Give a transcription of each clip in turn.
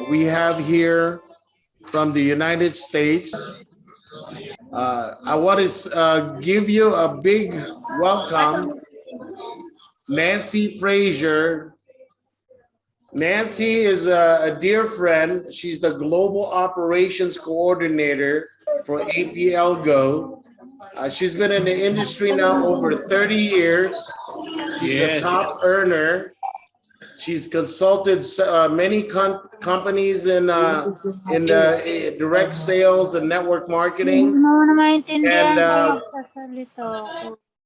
we have here from the United States. I want to give you a big welcome, Nancy Frazier. Nancy is a dear friend. She's the Global Operations Coordinator for APLGO. She's been in the industry now over 30 years. She's a top earner. She's consulted many companies in the direct sales and network marketing. And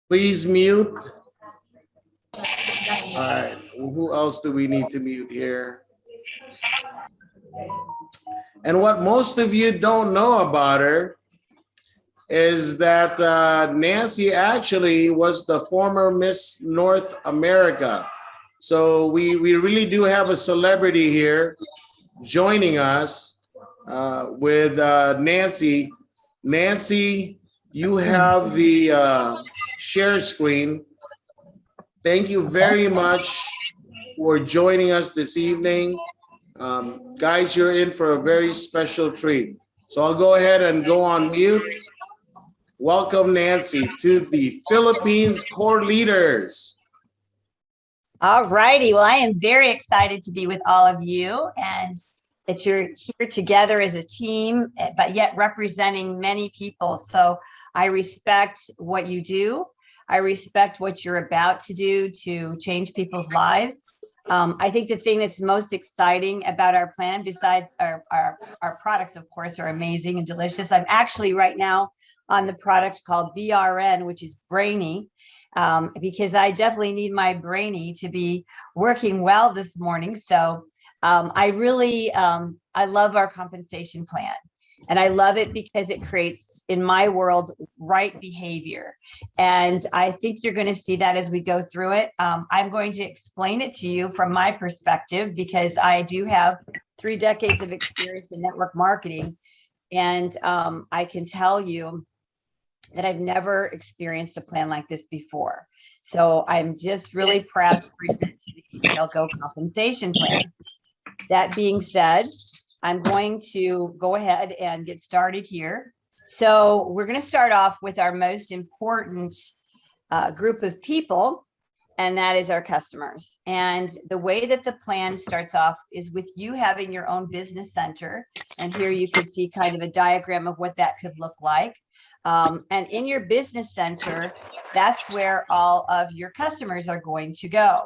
please mute. All right, who else do we need to mute here? And what most of you don't know about her is that Nancy actually was the former Miss North America. So we really do have a celebrity here joining us with Nancy. Nancy, you have the share screen. Thank you very much for joining us this evening. Guys, you're in for a very special treat. So I'll go ahead and go on mute. Welcome, Nancy, to the Philippines Core Leaders. All righty. Well, I am very excited to be with all of you and that you're here together as a team, but yet representing many people. So I respect what you do. I respect what you're about to do to change people's lives. I think the thing that's most exciting about our plan, besides our products, of course, are amazing and delicious. I'm actually right now on the product called BRN, which is Brainy, because I definitely need my Brainy to be working well this morning. So I really, I love our compensation plan. And I love it because it creates, in my world, right behavior. And I think you're going to see that as we go through it. I'm going to explain it to you from my perspective, because I do have 3 decades of experience in network marketing. And I can tell you that I've never experienced a plan like this before. So I'm just really proud to present the APLGO compensation plan. That being said, I'm going to go ahead and get started here. So we're going to start off with our most important group of people, and that is our customers. And the way that the plan starts off is with you having your own business center. And here you can see kind of a diagram of what that could look like. And in your business center, that's where all of your customers are going to go.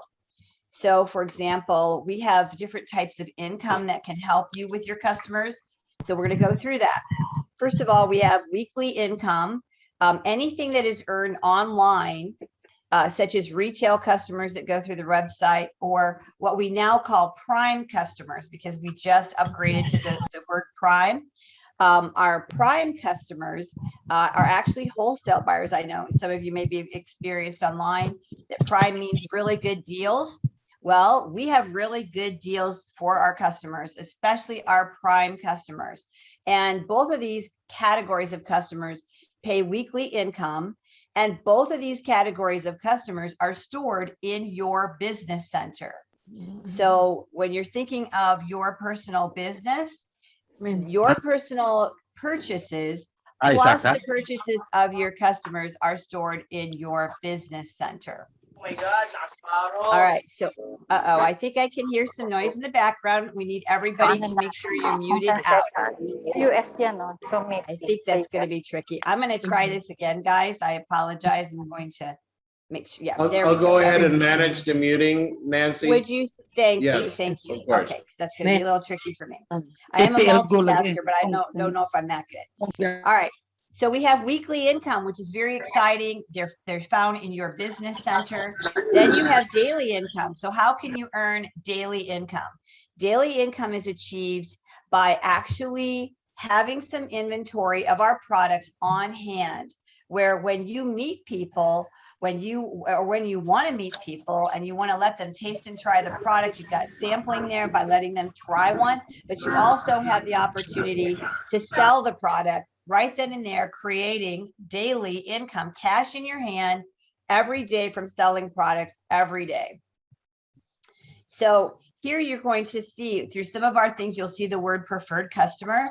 So for example, we have different types of income that can help you with your customers. So we're going to go through that. First of all, we have weekly income, anything that is earned online, such as retail customers that go through the website, or what we now call prime customers, because we just upgraded to the word prime. Our prime customers are actually wholesale buyers. I know some of you may be experienced online that prime means really good deals. Well, we have really good deals for our customers, especially our prime customers. And both of these categories of customers pay weekly income. And both of these categories of customers are stored in your business center. So when you're thinking of your personal business, your personal purchases plus the purchases of your customers are stored in your business center. Oh my God, all right, so I think I can hear some noise in the background. We need everybody to make sure you're muted out. I think that's going to be tricky. I'm going to try this again, guys. I apologize. I'm going to make sure. Yeah, I'll go ahead and manage the muting, Nancy. Would you? Thank you. Okay, that's going to be a little tricky for me. I am a multitasker, but I don't know if I'm that good. All right. So we have weekly income, which is very exciting. They're found in your business center. Then you have daily income. So how can you earn daily income? Daily income is achieved by actually having some inventory of our products on hand, where when you meet people, when you want to meet people and you want to let them taste and try the product, you've got sampling there by letting them try one, but you also have the opportunity to sell the product right then and there, creating daily income, cash in your hand every day from selling products every day. So here you're going to see through some of our things, you'll see the word preferred customer.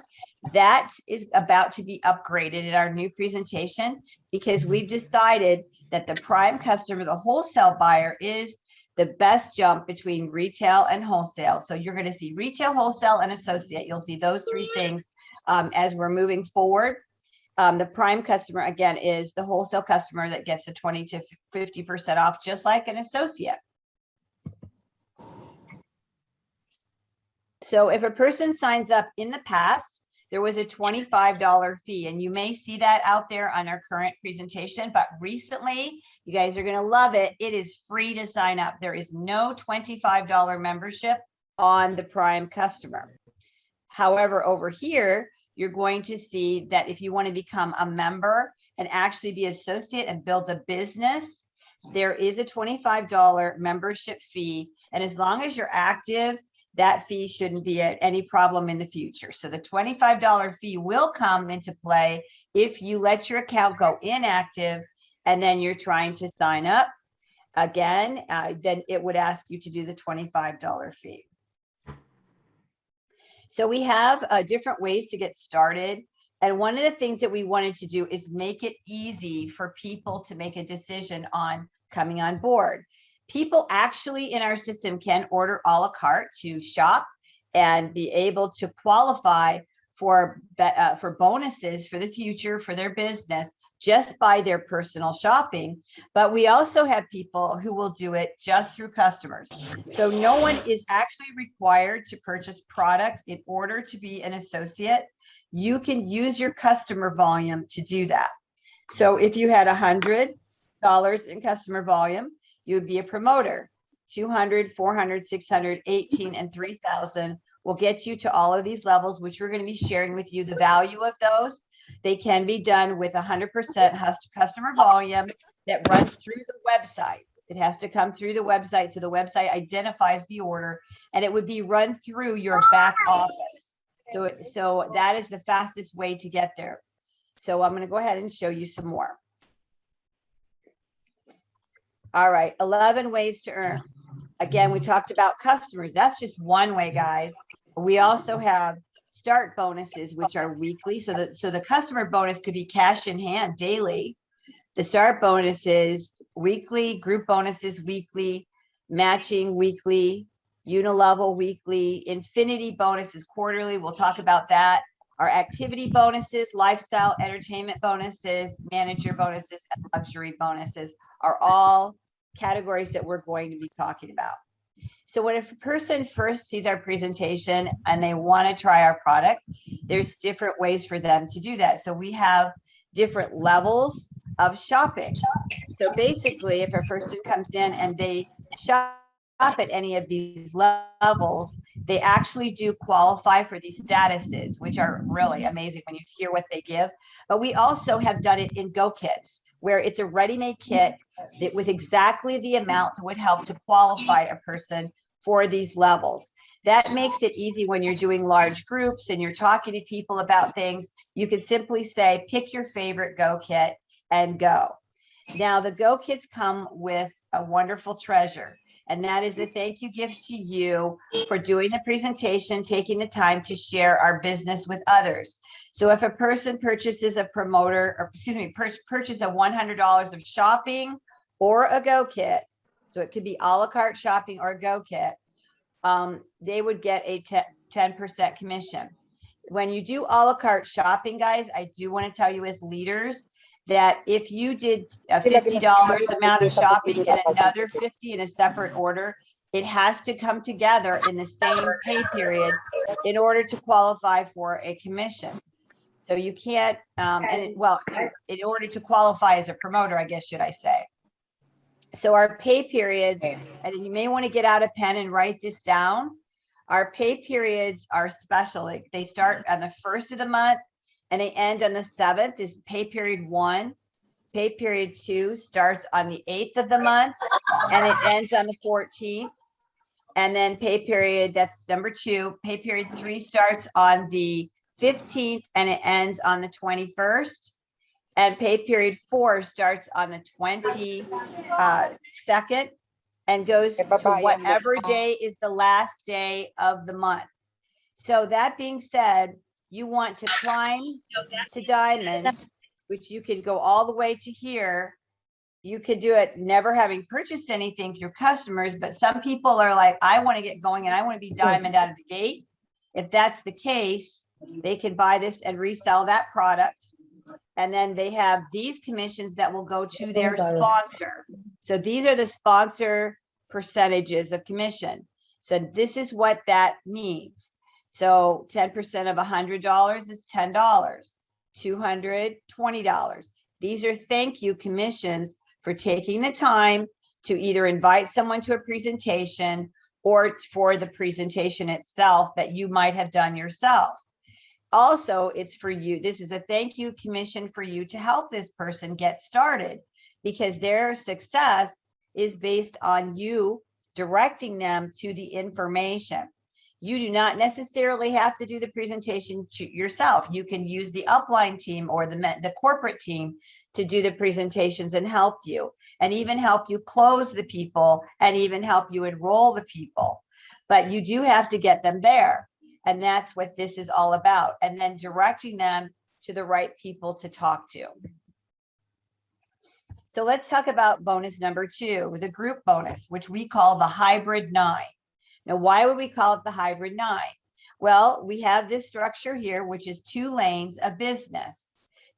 That is about to be upgraded in our new presentation because we've decided that the prime customer, the wholesale buyer, is the best jump between retail and wholesale. So you're going to see retail, wholesale, and associate. You'll see those three things as we're moving forward. The prime customer, again, is the wholesale customer that gets the 20 to 50% off, just like an associate. So if a person signs up in the past, there was a $25 fee, and you may see that out there on our current presentation, but recently, you guys are going to love it. It is free to sign up. There is no $25 membership on the prime customer. However, over here, you're going to see that if you want to become a member and actually be associate and build the business, there is a $25 membership fee. And as long as you're active, that fee shouldn't be any problem in the future. So the $25 fee will come into play if you let your account go inactive and then you're trying to sign up again, then it would ask you to do the $25 fee. So we have different ways to get started. And one of the things that we wanted to do is make it easy for people to make a decision on coming on board. People actually in our system can order a la carte to shop and be able to qualify for bonuses for the future for their business just by their personal shopping. But we also have people who will do it just through customers. So no one is actually required to purchase product in order to be an associate. You can use your customer volume to do that. So if you had $100 in customer volume, you would be a promoter. 200, 400, 600, 18, and 3,000 will get you to all of these levels, which we're going to be sharing with you the value of those. They can be done with 100% customer volume that runs through the website. It has to come through the website. So the website identifies the order and it would be run through your back office. So that is the fastest way to get there. So I'm going to go ahead and show you some more. All right, 11 ways to earn. Again, we talked about customers. That's just one way, guys. We also have start bonuses, which are weekly. So the customer bonus could be cash in hand daily. The start bonuses weekly, group bonuses weekly, matching weekly, unilevel weekly, infinity bonuses quarterly. We'll talk about that. Our activity bonuses, lifestyle entertainment bonuses, manager bonuses, and luxury bonuses are all categories that we're going to be talking about. So when a person first sees our presentation and they want to try our product, there's different ways for them to do that. So we have different levels of shopping. So basically, if a person comes in and they shop at any of these levels, they actually do qualify for these statuses, which are really amazing when you hear what they give. But we also have done it in Go Kits, where it's a ready-made kit that with exactly the amount that would help to qualify a person for these levels. That makes it easy when you're doing large groups and you're talking to people about things. You can simply say, pick your favorite Go Kit and go. Now, the Go Kits come with a wonderful treasure, and that is a thank you gift to you for doing the presentation, taking the time to share our business with others. So if a person purchases a purchase a $100 of shopping or a Go Kit, so it could be a la carte shopping or a Go Kit, they would get a 10% commission. When you do a la carte shopping, guys, I do want to tell you as leaders that if you did a $50 amount of shopping and another 50 in a separate order, it has to come together in the same pay period in order to qualify for a commission. So you can't, in order to qualify as a promoter, I guess, should I say. So our pay periods, and you may want to get out a pen and write this down. Our pay periods are special. Like they start on the 1st of the month and they end on the 7th is pay period 1. Pay period 2 starts on the 8th of the month and it ends on the 14th. And then pay period, that's number 2. Pay period 3 starts on the 15th and it ends on the 21st. And pay period 4 starts on the 22nd and goes Okay, to bye-bye, whatever day is the last day of the month. So that being said, you want to climb to diamond, which you could go all the way to here. You could do it never having purchased anything through customers, but some people are like, I want to get going and I want to be diamond out of the gate. If that's the case, they can buy this and resell that product. And then they have these commissions that will go to their sponsor. So these are the sponsor percentages of commission. So this is what that means. So 10% of $100 is $10, $200, $20. These are thank you commissions for taking the time to either invite someone to a presentation or for the presentation itself that you might have done yourself. Also, it's for you. This is a thank you commission for you to help this person get started, because their success is based on you directing them to the information. You do not necessarily have to do the presentation yourself. You can use the upline team or the corporate team to do the presentations and help you, and even help you close the people, and even help you enroll the people. But you do have to get them there. And that's what this is all about. And then directing them to the right people to talk to. So let's talk about bonus number 2, the group bonus, which we call the hybrid 9. Now, why would we call it the hybrid 9? Well, we have this structure here, which is 2 lanes of business.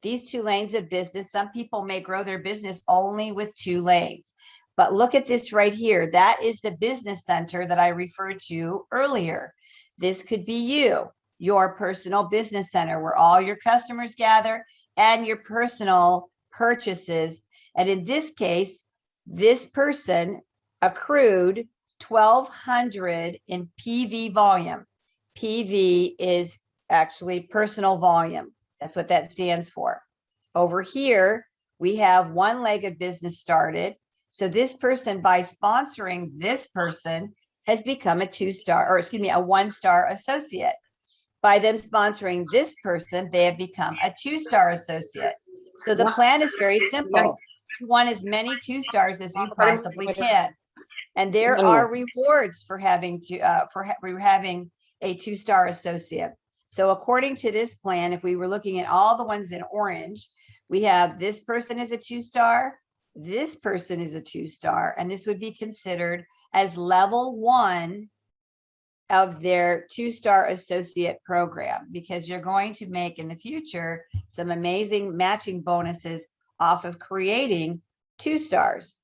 These 2 lanes of business, some people may grow their business only with 2 lanes. But look at this right here. That is the business center that I referred to earlier. This could be you, your personal business center, where all your customers gather and your personal purchases. And in this case, this person accrued 1,200 in PV volume. PV is actually personal volume. That's what that stands for. Over here, we have 1 leg of business started. So this person, by sponsoring this person, has become a 2-star, or excuse me, a 1-star associate. By them sponsoring this person, they have become a 2-star associate. So the plan is very simple. You want as many 2-stars as you possibly can. And there are rewards for having having a 2-star associate. So according to this plan, if we were looking at all the ones in orange, we have this person is a 2-star, this person is a 2-star, and this would be considered as level 1 of their 2-star associate program, because you're going to make in the future some amazing matching bonuses off of creating 2-stars.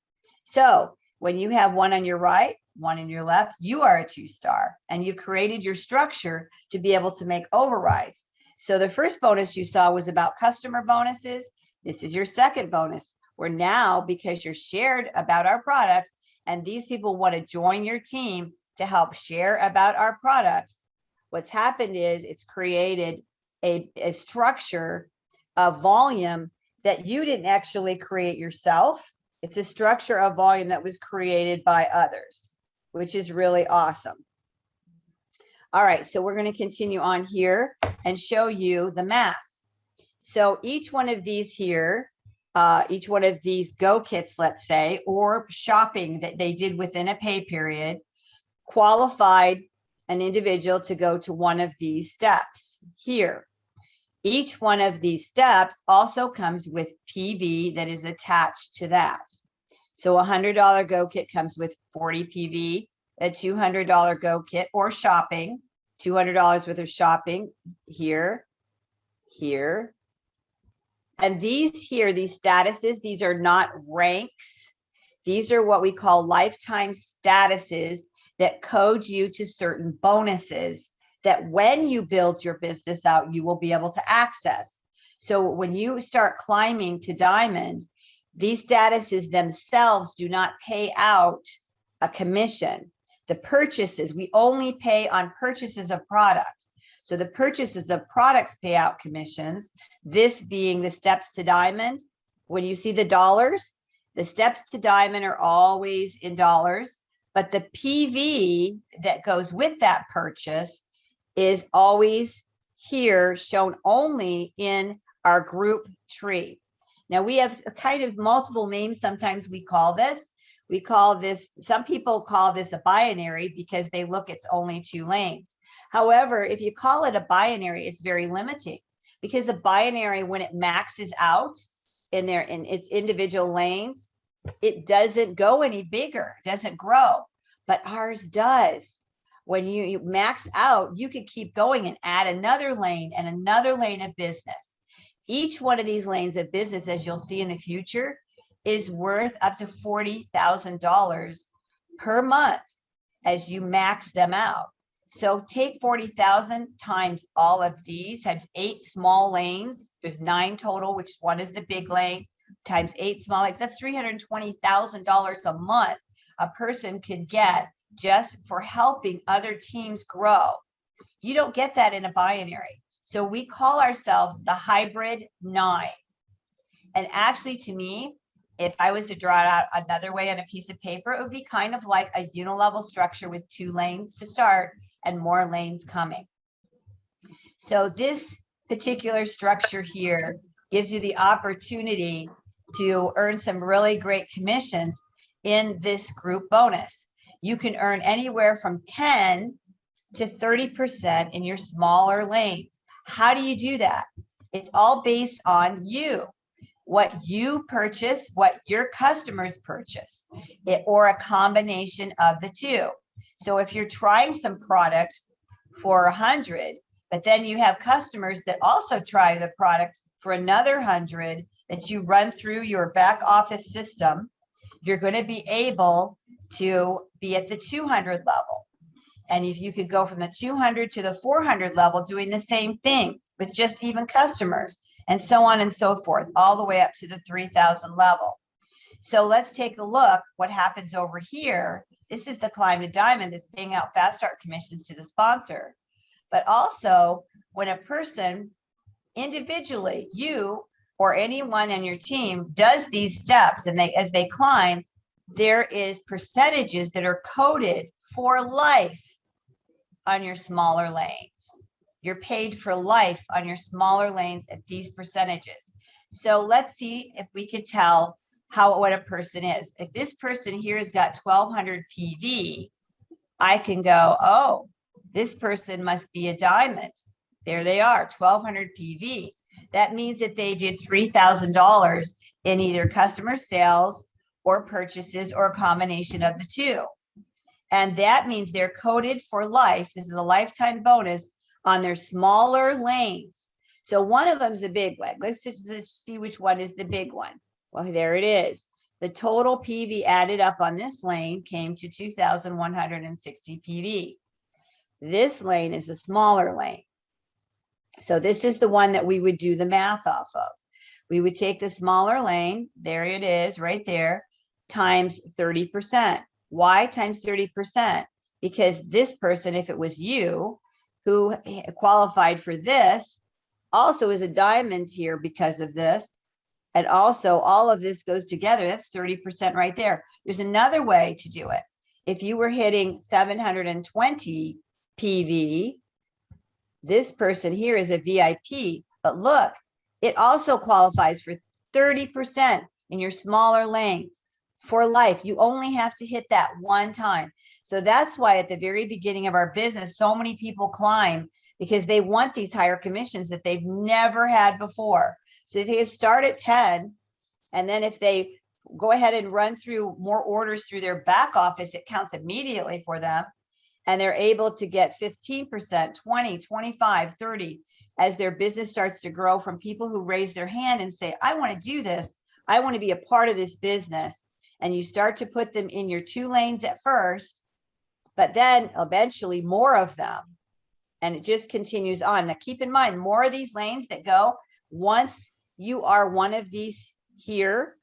So when you have 1 on your right, 1 on your left, you are a 2-star, and you've created your structure to be able to make overrides. So the first bonus you saw was about customer bonuses. This is your second bonus, where now, because you're shared about our products, and these people want to join your team to help share about our products, what's happened is it's created a structure of volume that you didn't actually create yourself. It's a structure of volume that was created by others, which is really awesome. All right, so we're going to continue on here and show you the math. So each one of these here, each one of these go kits, let's say, or shopping that they did within a pay period, qualified an individual to go to one of these steps here. Each one of these steps also comes with PV that is attached to that. So a $100 go kit comes with 40 PV, a $200 go kit or shopping, $200 worth of shopping here, here. And these here, these statuses, these are not ranks. These are what we call lifetime statuses that code you to certain bonuses that when you build your business out, you will be able to access. So when you start climbing to diamond, these statuses themselves do not pay out a commission. The purchases, we only pay on purchases of product. So the purchases of products pay out commissions, this being the steps to diamond. When you see the dollars, the steps to diamond are always in dollars, but the PV that goes with that purchase is always here, shown only in our group tree. Now we have kind of multiple names, sometimes we call this. We call this, some people call this a binary because they look, it's only 2 lanes. However, if you call it a binary, it's very limiting, because a binary, when it maxes out in its individual lanes, it doesn't go any bigger, doesn't grow, but ours does. When you max out, you could keep going and add another lane and another lane of business. Each one of these lanes of business, as you'll see in the future, is worth up to $40,000 per month as you max them out. So take 40,000 times all of these, times 8 small lanes. There's 9 total, which one is the big lane, times 8 small lanes. That's $320,000 a month a person could get just for helping other teams grow. You don't get that in a binary. So we call ourselves the hybrid 9. And actually, to me, if I was to draw it out another way on a piece of paper, it would be kind of like a unilevel structure with 2 lanes to start and more lanes coming. So this particular structure here gives you the opportunity to earn some really great commissions in this group bonus. You can earn anywhere from 10 to 30% in your smaller lanes. How do you do that? It's all based on you, what you purchase, what your customers purchase, or a combination of the two. So if you're trying some product for 100, but then you have customers that also try the product for another 100 that you run through your back office system, you're going to be able to be at the 200 level. And if you could go from the 200 to the 400 level doing the same thing with just even customers, and so on and so forth, all the way up to the 3,000 level. So let's take a look what happens over here. This is the Climb to Diamond that's paying out fast start commissions to the sponsor. But also, when a person individually, you or anyone on your team does these steps, and as they climb, there is percentages that are coded for life on your smaller lanes. You're paid for life on your smaller lanes at these percentages. So let's see if we could tell what a person is. If this person here has got 1200 PV, I can go, oh, this person must be a diamond. There they are, 1200 PV. That means that they did $3,000 in either customer sales or purchases or a combination of the two. And that means they're coded for life. This is a lifetime bonus on their smaller lanes. So one of them is a big one. Let's just see which one is the big one. Well, there it is. The total PV added up on this lane came to 2,160 PV. This lane is a smaller lane. So this is the one that we would do the math off of. We would take the smaller lane, there it is right there, times 30%. Why times 30%? Because this person, if it was you who qualified for this, also is a diamond here because of this. And also all of this goes together. That's 30% right there. There's another way to do it. If you were hitting 720 PV, this person here is a VIP, but look, it also qualifies for 30% in your smaller lanes for life. You only have to hit that one time. So that's why at the very beginning of our business, so many people climb, because they want these higher commissions that they've never had before. So they start at 10, and then if they go ahead and run through more orders through their back office, it counts immediately for them. And they're able to get 15%, 20, 25, 30, as their business starts to grow from people who raise their hand and say, I want to do this. I want to be a part of this business. And you start to put them in your 2 lanes at first, but then eventually more of them. And it just continues on. Now, keep in mind, more of these lanes that go, once you are one of these here,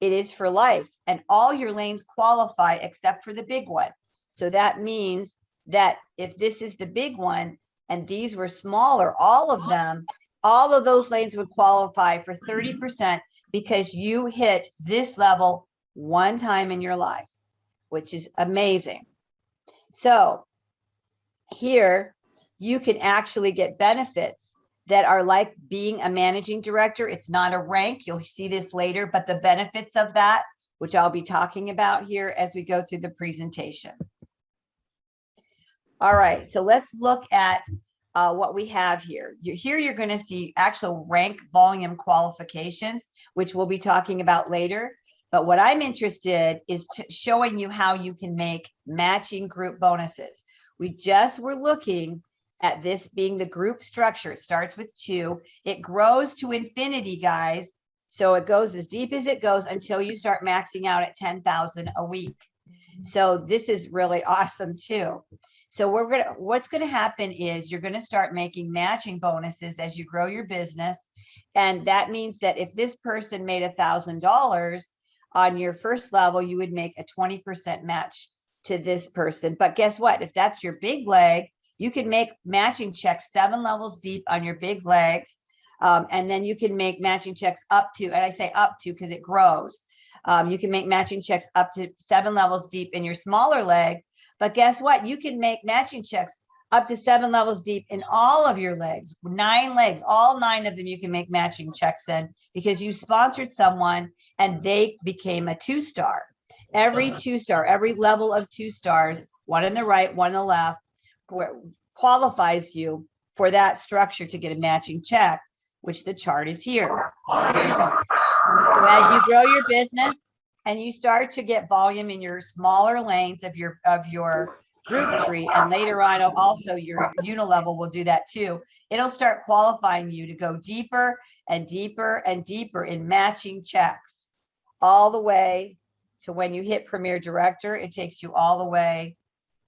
it is for life. And all your lanes qualify except for the big one. So that means that if this is the big one and these were smaller, all of them, all of those lanes would qualify for 30% because you hit this level one time in your life, which is amazing. So here you can actually get benefits that are like being a managing director. It's not a rank. You'll see this later, but the benefits of that which I'll be talking about here as we go through the presentation. All right, so let's look at what we have here. Here you're going to see actual rank volume qualifications, which we'll be talking about later. But what I'm interested is showing you how you can make matching group bonuses. We just were looking at this being the group structure. It starts with 2. It grows to infinity, guys. So it goes as deep as it goes until you start maxing out at 10,000 a week. So this is really awesome too. So what's going to happen is you're going to start making matching bonuses as you grow your business. And that means that if this person made $1,000 on your first level, you would make a 20% match to this person. But guess what? If that's your big leg, you can make matching checks 7 levels deep on your big legs. And then you can make matching checks up to, and I say up to because it grows. You can make matching checks up to 7 levels deep in your smaller leg. But guess what? You can make matching checks up to 7 levels deep in all of your legs, 9 legs, all 9 of them you can make matching checks in because you sponsored someone and they became a 2-star. Every 2-star, every level of 2 stars, one on the right, one on the left, qualifies you for that structure to get a matching check, which the chart is here. So as you grow your business and you start to get volume in your smaller lanes of your group tree, and later on also your unilevel will do that too, it'll start qualifying you to go deeper and deeper and deeper in matching checks, all the way to when you hit Premier Director. It takes you all the way,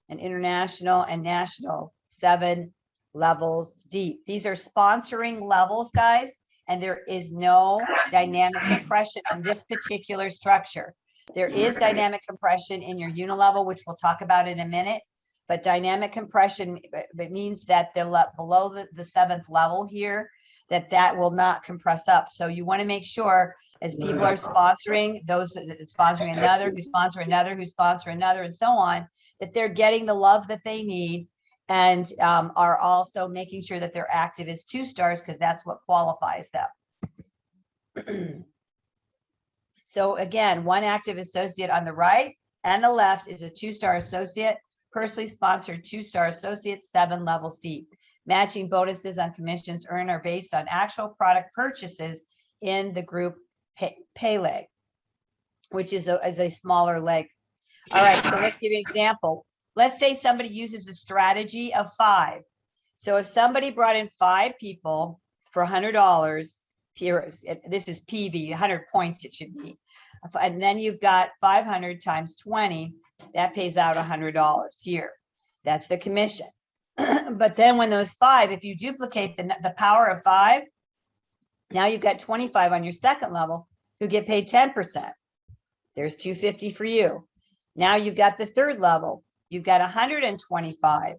and international and national, 7 levels deep. These are sponsoring levels, guys, and there is no dynamic compression on this particular structure. There is dynamic compression in your unilevel, which we'll talk about in a minute, but dynamic compression, it means that below the 7th level here, that will not compress up. So you want to make sure as people are sponsoring, those sponsoring another, who sponsor another, who sponsor another, and so on, that they're getting the love that they need, and are also making sure that they're active as 2 stars because that's what qualifies them. So again, one active associate on the right and the left is a 2-star associate, personally sponsored 2-star associate, 7 levels deep. Matching bonuses on commissions earned are based on actual product purchases in the group pay leg, which is a smaller leg. All right, so let's give you an example. Let's say somebody uses the strategy of 5. So if somebody brought in 5 people for $100, this is PV, 100 points it should be. And then you've got 500 times 20, that pays out $100 here. That's the commission. But then when those 5, if you duplicate the power of 5, now you've got 25 on your second level who get paid 10%. There's 250 for you. Now you've got the third level. You've got 125.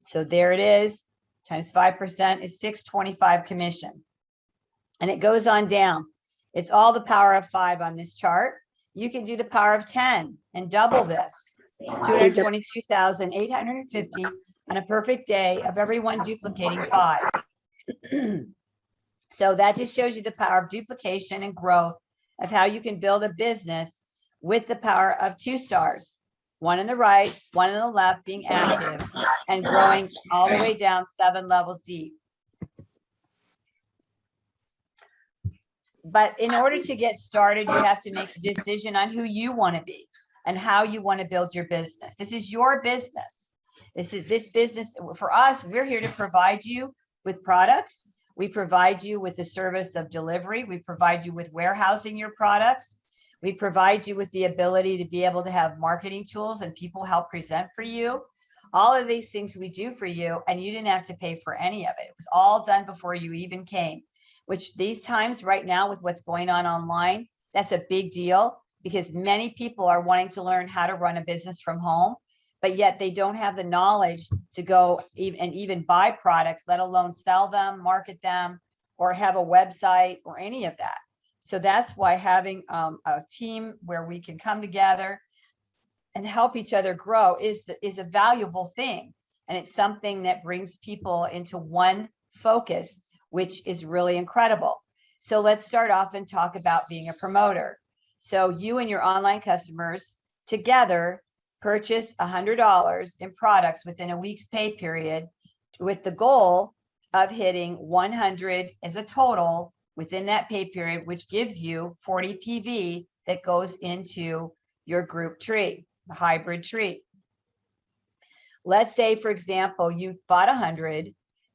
So there it is, times 5% is 625 commission. And it goes on down. It's all the power of 5 on this chart. You can do the power of 10 and double this. 222,850 on a perfect day of everyone duplicating 5. So that just shows you the power of duplication and growth of how you can build a business with the power of 2 stars. One on the right, one on the left, being active and growing all the way down 7 levels deep. But in order to get started, you have to make a decision on who you want to be and how you want to build your business. This is your business. This business for us. We're here to provide you with products. We provide you with the service of delivery. We provide you with warehousing your products. We provide you with the ability to be able to have marketing tools and people help present for you. All of these things we do for you, and you didn't have to pay for any of it. It was all done before you even came, which these times right now with what's going on online, that's a big deal because many people are wanting to learn how to run a business from home, but yet they don't have the knowledge to go and even buy products, let alone sell them, market them, or have a website or any of that. So that's why having a team where we can come together and help each other grow is a valuable thing. And it's something that brings people into one focus, which is really incredible. So let's start off and talk about being a promoter. So you and your online customers together purchase $100 in products within a week's pay period, with the goal of hitting 100 as a total within that pay period, which gives you 40 PV that goes into your group tree, the hybrid tree. Let's say, for example, you bought 100,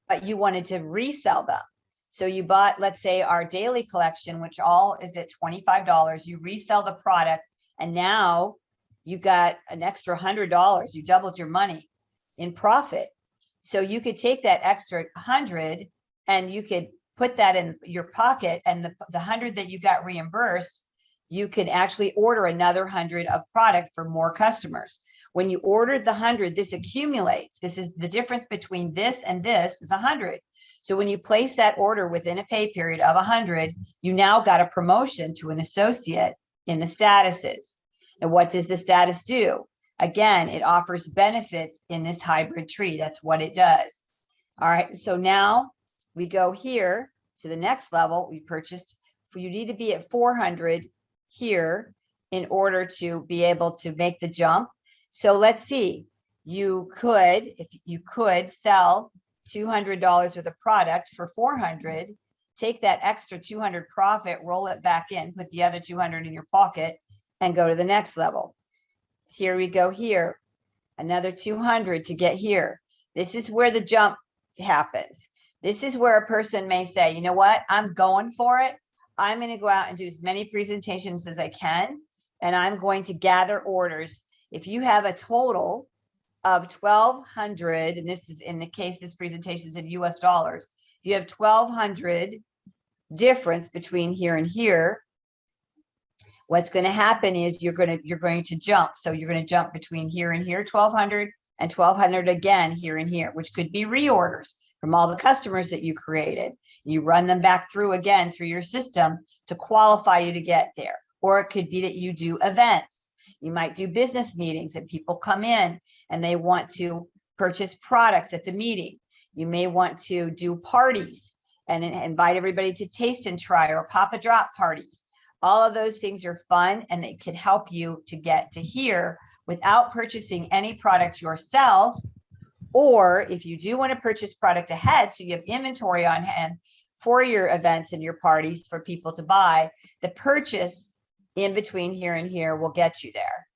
but you wanted to resell them. So you bought, let's say, our daily collection, which all is at $25. You resell the product, and now you got an extra $100. You doubled your money in profit. So you could take that extra 100 and you could put that in your pocket, and the 100 that you got reimbursed, you can actually order another 100 of product for more customers. When you ordered the 100, this accumulates. This is the difference between this and this is 100. So when you place that order within a pay period of 100, you now got a promotion to an associate in the statuses. And what does the status do? Again, it offers benefits in this hybrid tree. That's what it does. All right, so now we go here to the next level. We purchased, you need to be at 400 here in order to be able to make the jump. So let's see, you could, if you could sell $200 worth of product for 400, take that extra 200 profit, roll it back in, put the other 200 in your pocket, and go to the next level. Here we go here, another 200 to get here. This is where the jump happens. This is where a person may say, you know what, I'm going for it. I'm going to go out and do as many presentations as I can, and I'm going to gather orders. If you have a total of 1,200, and this is in the case, this presentation is in US dollars. If you have 1,200 difference between here and here, what's going to happen is you're going to jump. So you're going to jump between here and here, 1,200 and 1,200 again here and here, which could be reorders from all the customers that you created. You run them back through again through your system to qualify you to get there. Or it could be that you do events. You might do business meetings and people come in and they want to purchase products at the meeting. You may want to do parties and invite everybody to taste and try, or Papa Drop parties. All of those things are fun, and they can help you to get to here without purchasing any product yourself. Or if you do want to purchase product ahead, so you have inventory on hand for your events and your parties for people to buy, the purchase in between here and here will get you there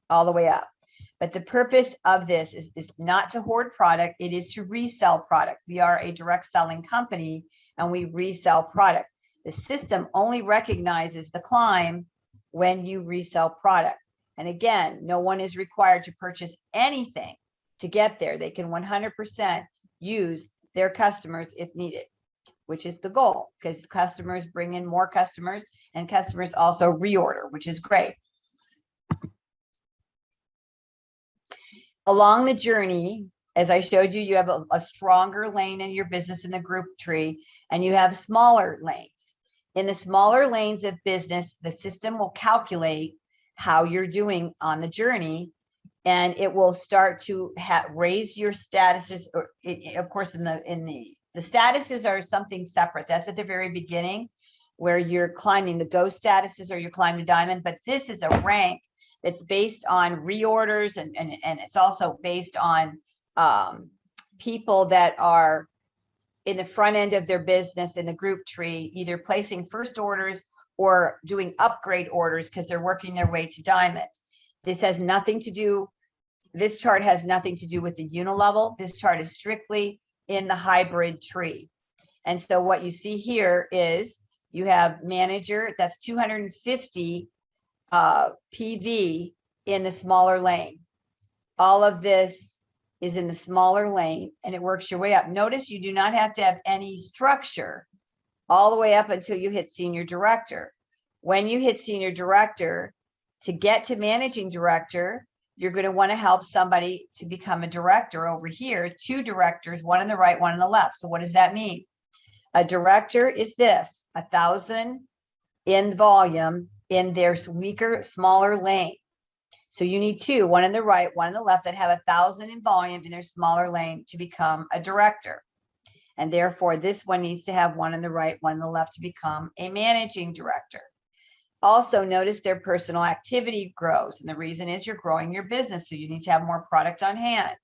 all the way up. But the purpose of this is not to hoard product. It is to resell product. We are a direct selling company and we resell product. The system only recognizes the climb when you resell product. And again, no one is required to purchase anything to get there. They can 100% use their customers if needed, which is the goal, because customers bring in more customers and customers also reorder, which is great. Along the journey, as I showed you, you have a stronger lane in your business in the group tree, and you have smaller lanes. In the smaller lanes of business, the system will calculate how you're doing on the journey, and it will start to raise your statuses. Or of course, the statuses are something separate. That's at the very beginning where you're climbing the ghost statuses or you're climbing diamond, but this is a rank that's based on reorders, and it's also based on people that are in the front end of their business in the group tree, either placing first orders or doing upgrade orders because they're working their way to diamond. This has nothing to do, this chart has nothing to do with the unilevel. This chart is strictly in the hybrid tree. And so what you see here is you have manager, that's 250 PV in the smaller lane. All of this is in the smaller lane and it works your way up. Notice you do not have to have any structure all the way up until you hit senior director. When you hit senior director, to get to managing director, you're going to want to help somebody to become a director over here. 2 directors, one on the right, one on the left. So what does that mean? A director is this, 1,000 in volume in their weaker, smaller lane. So you need 2, one on the right, one on the left, that have 1,000 in volume in their smaller lane to become a director. And therefore, this one needs to have one on the right, one on the left to become a managing director. Also notice their personal activity grows. And the reason is you're growing your business. So you need to have more product on hand.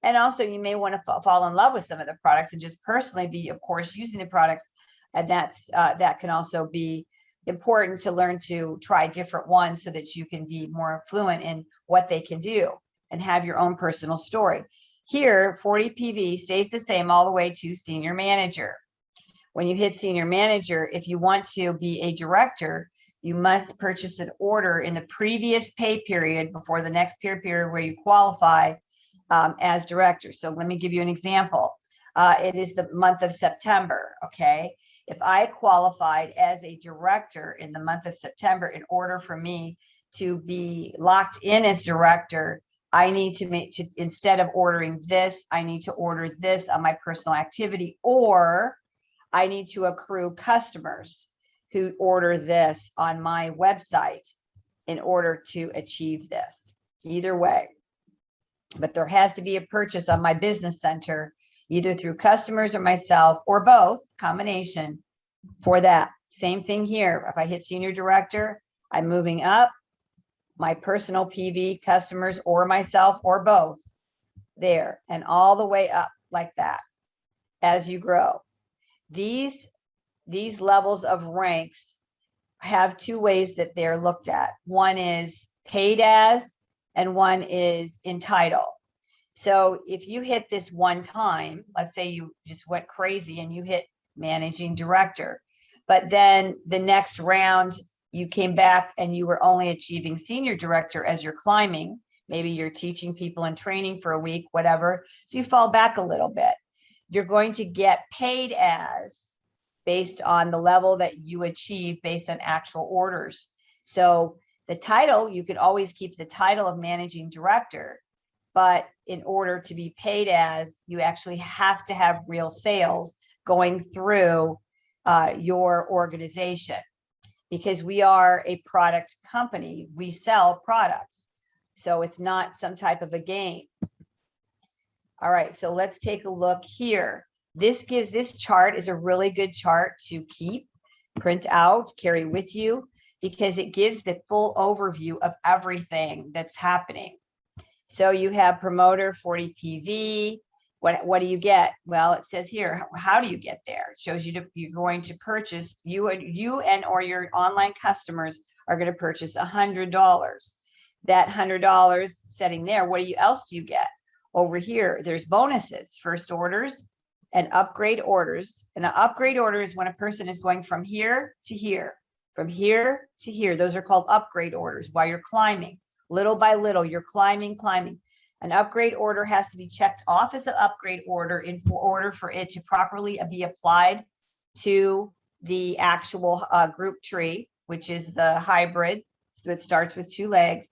And also you may want to fall in love with some of the products and just personally be, of course, using the products. And that can also be important to learn to try different ones so that you can be more fluent in what they can do and have your own personal story. Here, 40 PV stays the same all the way to senior manager. When you hit senior manager, if you want to be a director, you must purchase an order in the previous pay period before the next pay period where you qualify as director. So let me give you an example. It is the month of September, okay? If I qualified as a director in the month of September, in order for me to be locked in as director, I need to instead of ordering this, I need to order this on my personal activity, or I need to accrue customers who order this on my website in order to achieve this. Either way, but there has to be a purchase on my business center, either through customers or myself or both, combination for that. Same thing here. If I hit senior director, I'm moving up my personal PV customers or myself or both there and all the way up like that as you grow. These levels of ranks have two ways that they're looked at. One is paid as, and one is in title. So if you hit this one time, let's say you just went crazy and you hit managing director, but then the next round you came back and you were only achieving senior director as you're climbing, maybe you're teaching people and training for a week, whatever, so you fall back a little bit. You're going to get paid as based on the level that you achieve based on actual orders. So the title, you can always keep the title of managing director, but in order to be paid as, you actually have to have real sales going through your organization, because we are a product company. We sell products. So it's not some type of a game. All right, so let's take a look here. This chart is a really good chart to keep, print out, carry with you, because it gives the full overview of everything that's happening. So you have promoter 40 PV. What do you get? Well, it says here, how do you get there? It shows you you're going to purchase, you and or your online customers are going to purchase $100. That $100 sitting there, what else do you get? Over here, there's bonuses, first orders and upgrade orders. And an upgrade order is when a person is going from here to here, from here to here. Those are called upgrade orders while you're climbing. Little by little, you're climbing. An upgrade order has to be checked off as an upgrade order in order for it to properly be applied to the actual group tree, which is the hybrid. So it starts with 2 legs.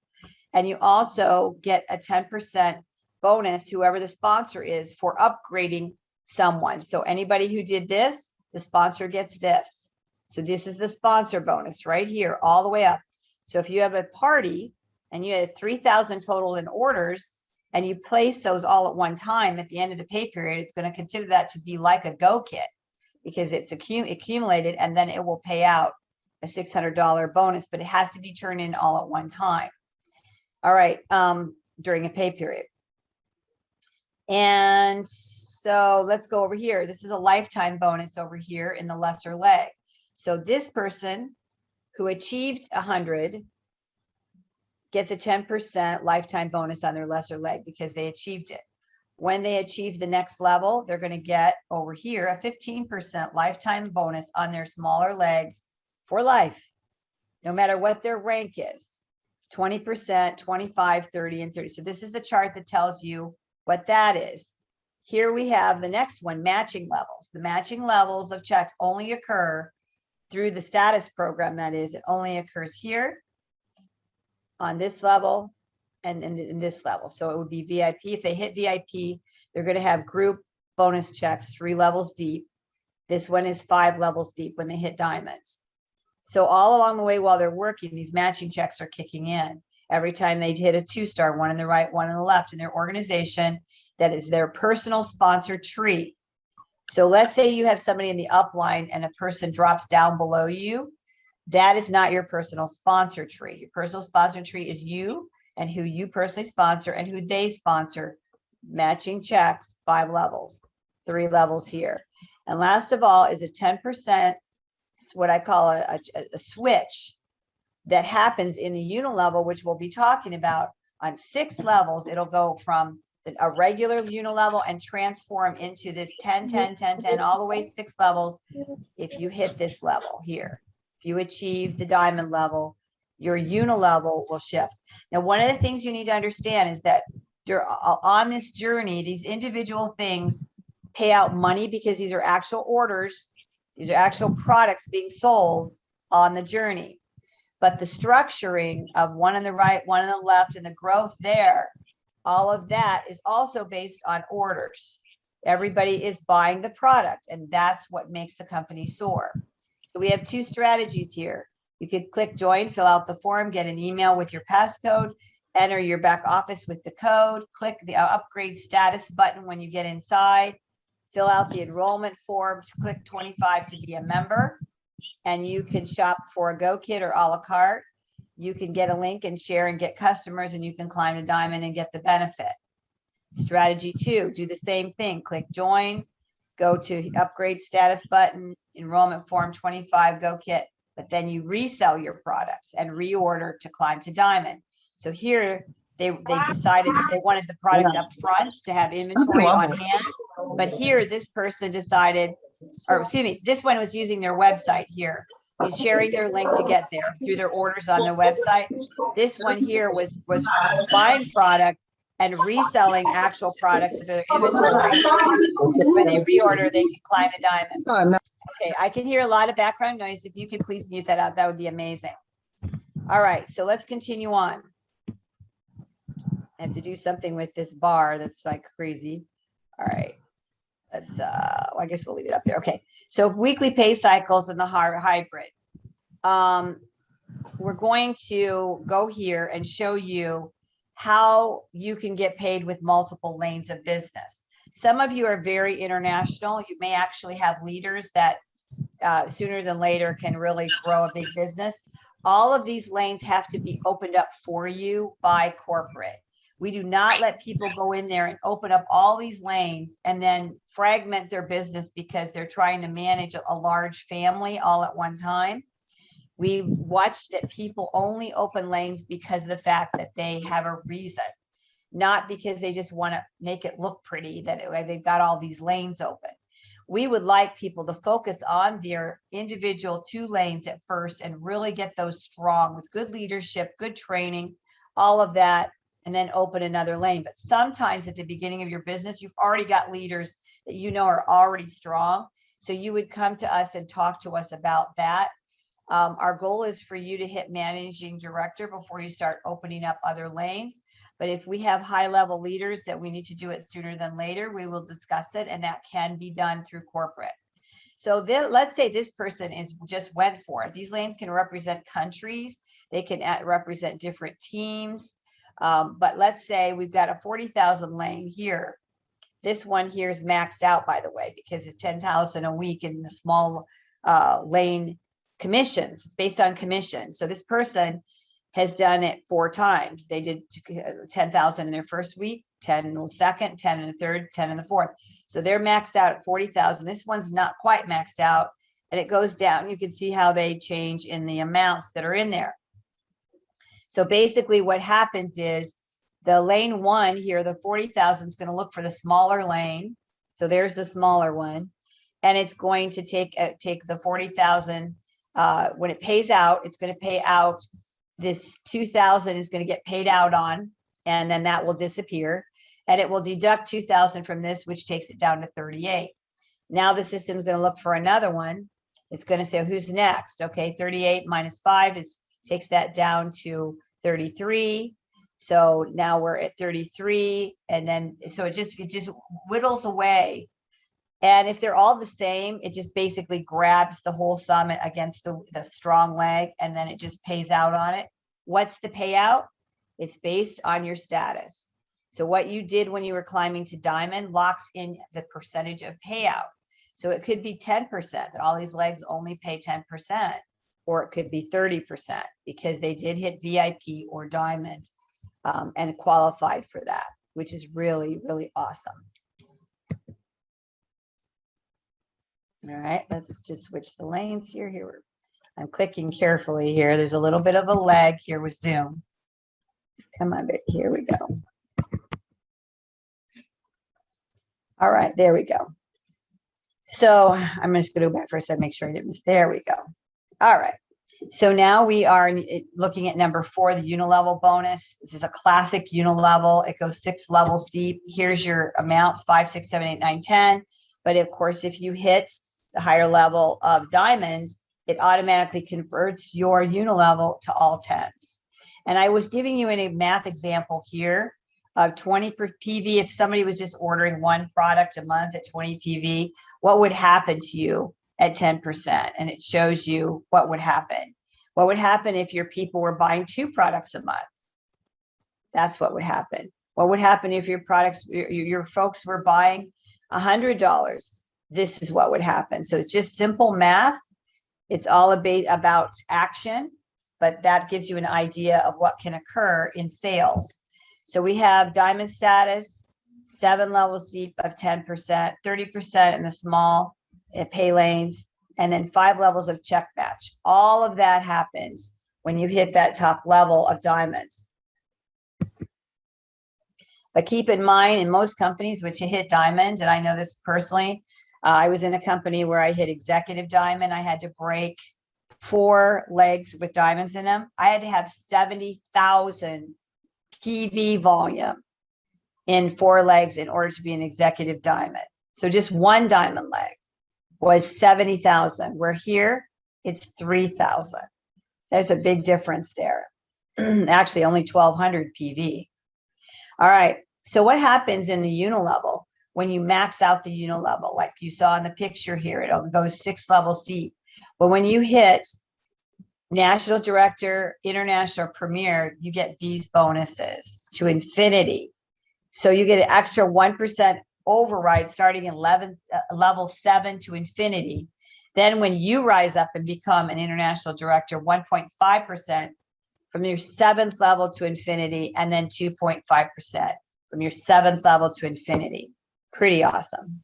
And you also get a 10% bonus, whoever the sponsor is, for upgrading someone. So anybody who did this, the sponsor gets this. So this is the sponsor bonus right here, all the way up. So if you have a party and you had 3,000 total in orders, and you place those all at one time at the end of the pay period, it's going to consider that to be like a go kit, because it's accumulated, and then it will pay out a $600 bonus, but it has to be turned in all at one time. All right, during a pay period. And so let's go over here. This is a lifetime bonus over here in the lesser leg. So this person who achieved 100 gets a 10% lifetime bonus on their lesser leg because they achieved it. When they achieve the next level, they're going to get over here a 15% lifetime bonus on their smaller legs for life, no matter what their rank is. 20%, 25, 30, and 30. So this is the chart that tells you what that is. Here we have the next one, matching levels. The matching levels of checks only occur through the status program. That is, it only occurs here, on this level, and in this level. So it would be VIP. If they hit VIP, they're going to have group bonus checks 3 levels deep. This one is 5 levels deep when they hit diamonds. So all along the way while they're working, these matching checks are kicking in. Every time they hit a 2-star, one on the right, one on the left in their organization, that is their personal sponsor tree. So let's say you have somebody in the upline and a person drops down below you. That is not your personal sponsor tree. Your personal sponsor tree is you and who you personally sponsor and who they sponsor. Matching checks, 5 levels, 3 levels here. And last of all is a 10%, what I call a switch that happens in the unilevel, which we'll be talking about on 6 levels. It'll go from a regular unilevel and transform into this 10, 10, 10, 10, all the way 6 levels. If you hit this level here, if you achieve the diamond level, your unilevel will shift. Now, one of the things you need to understand is that on this journey, these individual things pay out money because these are actual orders. These are actual products being sold on the journey. But the structuring of one on the right, one on the left, and the growth there, all of that is also based on orders. Everybody is buying the product, and that's what makes the company soar. So we have 2 strategies here. You could click join, fill out the form, get an email with your passcode, enter your back office with the code, click the upgrade status button when you get inside, fill out the enrollment form, click 25 to be a member, and you can shop for a Go Kit or a la carte. You can get a link and share and get customers, and you can climb a diamond and get the benefit. Strategy 2, do the same thing. Click join, go to upgrade status button, enrollment form 25 Go Kit, but then you resell your products and reorder to climb to diamond. So here they decided that they wanted the product up front to have inventory on hand. But here this person decided, or excuse me, this one was using their website here. He's sharing their link to get there through their orders on their website. This one here was buying product and reselling actual product to their inventory. When they reorder, they can climb a diamond. Okay, I can hear a lot of background noise. If you could please mute that out, that would be amazing. All right, so let's continue on. I have to do something with this bar that's like crazy. All right, let's, I guess we'll leave it up there. Okay, so weekly pay cycles and the hybrid. We're going to go here and show you how you can get paid with multiple lanes of business. Some of you are very international. You may actually have leaders that sooner than later can really grow a big business. All of these lanes have to be opened up for you by corporate. We do not let people go in there and open up all these lanes and then fragment their business because they're trying to manage a large family all at one time. We watch that people only open lanes because of the fact that they have a reason, not because they just want to make it look pretty that they've got all these lanes open. We would like people to focus on their individual 2 lanes at first and really get those strong with good leadership, good training, all of that, and then open another lane. But sometimes at the beginning of your business, you've already got leaders that you know are already strong. So you would come to us and talk to us about that. Our goal is for you to hit managing director before you start opening up other lanes. But if we have high level leaders that we need to do it sooner than later, we will discuss it, and that can be done through corporate. So let's say this person just went for it. These lanes can represent countries. They can represent different teams. But let's say we've got a 40,000 lane here. This one here is maxed out, by the way, because it's 10,000 a week in the small lane commissions. It's based on commission. So this person has done it 4 times. They did 10,000 in their first week, 10 in the second, 10 in the third, 10 in the fourth. So they're maxed out at 40,000. This one's not quite maxed out, and it goes down. You can see how they change in the amounts that are in there. So basically what happens is the lane 1 here, the 40,000 is going to look for the smaller lane. So there's the smaller one, and it's going to take the 40,000. When it pays out, it's going to pay out. This 2,000 is going to get paid out on, and then that will disappear, and it will deduct 2,000 from this, which takes it down to 38. Now the system is going to look for another one. It's going to say, who's next? Okay, 38 minus 5 takes that down to 33. So now we're at 33, and then so it just whittles away. And if they're all the same, it just basically grabs the whole sum against the strong leg, and then it just pays out on it. What's the payout? It's based on your status. So what you did when you were climbing to diamond locks in the percentage of payout. So it could be 10%, that all these legs only pay 10%. or it could be 30% because they did hit VIP or diamond and qualified for that, which is really, really awesome. All right, let's just switch the lanes here. I'm clicking carefully here. There's a little bit of a lag here with Zoom. Come on, here we go. All right, there we go. So I'm just going to go back for a second, make sure I didn't miss. There we go. All right. So now we are looking at number 4, the unilevel bonus. This is a classic unilevel. It goes 6 levels deep. Here's your amounts, 5, 6, 7, 8, 9, 10. But of course, if you hit the higher level of diamonds, it automatically converts your unilevel to all 10s. And I was giving you a math example here of 20 per PV. If somebody was just ordering one product a month at 20 PV, what would happen to you at 10%? And it shows you what would happen. What would happen if your people were buying 2 products a month? That's what would happen. What would happen if your products, your folks were buying $100? This is what would happen. So it's just simple math. It's all about action, but that gives you an idea of what can occur in sales. So we have diamond status, 7 levels deep of 10%, 30% in the small pay lanes, and then 5 levels of check match. All of that happens when you hit that top level of diamonds. But keep in mind, in most companies, which you hit diamond, and I know this personally, I was in a company where I hit executive diamond. I had to break 4 legs with diamonds in them. I had to have 70,000 PV volume in 4 legs in order to be an executive diamond. So just one diamond leg was 70,000. Where here, it's 3,000. There's a big difference there. Actually, only 1,200 PV. All right. So what happens in the unilevel when you max out the unilevel? Like you saw in the picture here, it goes 6 levels deep. But when you hit National Director, International Premier, you get these bonuses to infinity. So you get an extra 1% override starting in level 7 to infinity. Then when you rise up and become an International Director, 1.5% from your 7th level to infinity, and then 2.5% from your 7th level to infinity. Pretty awesome.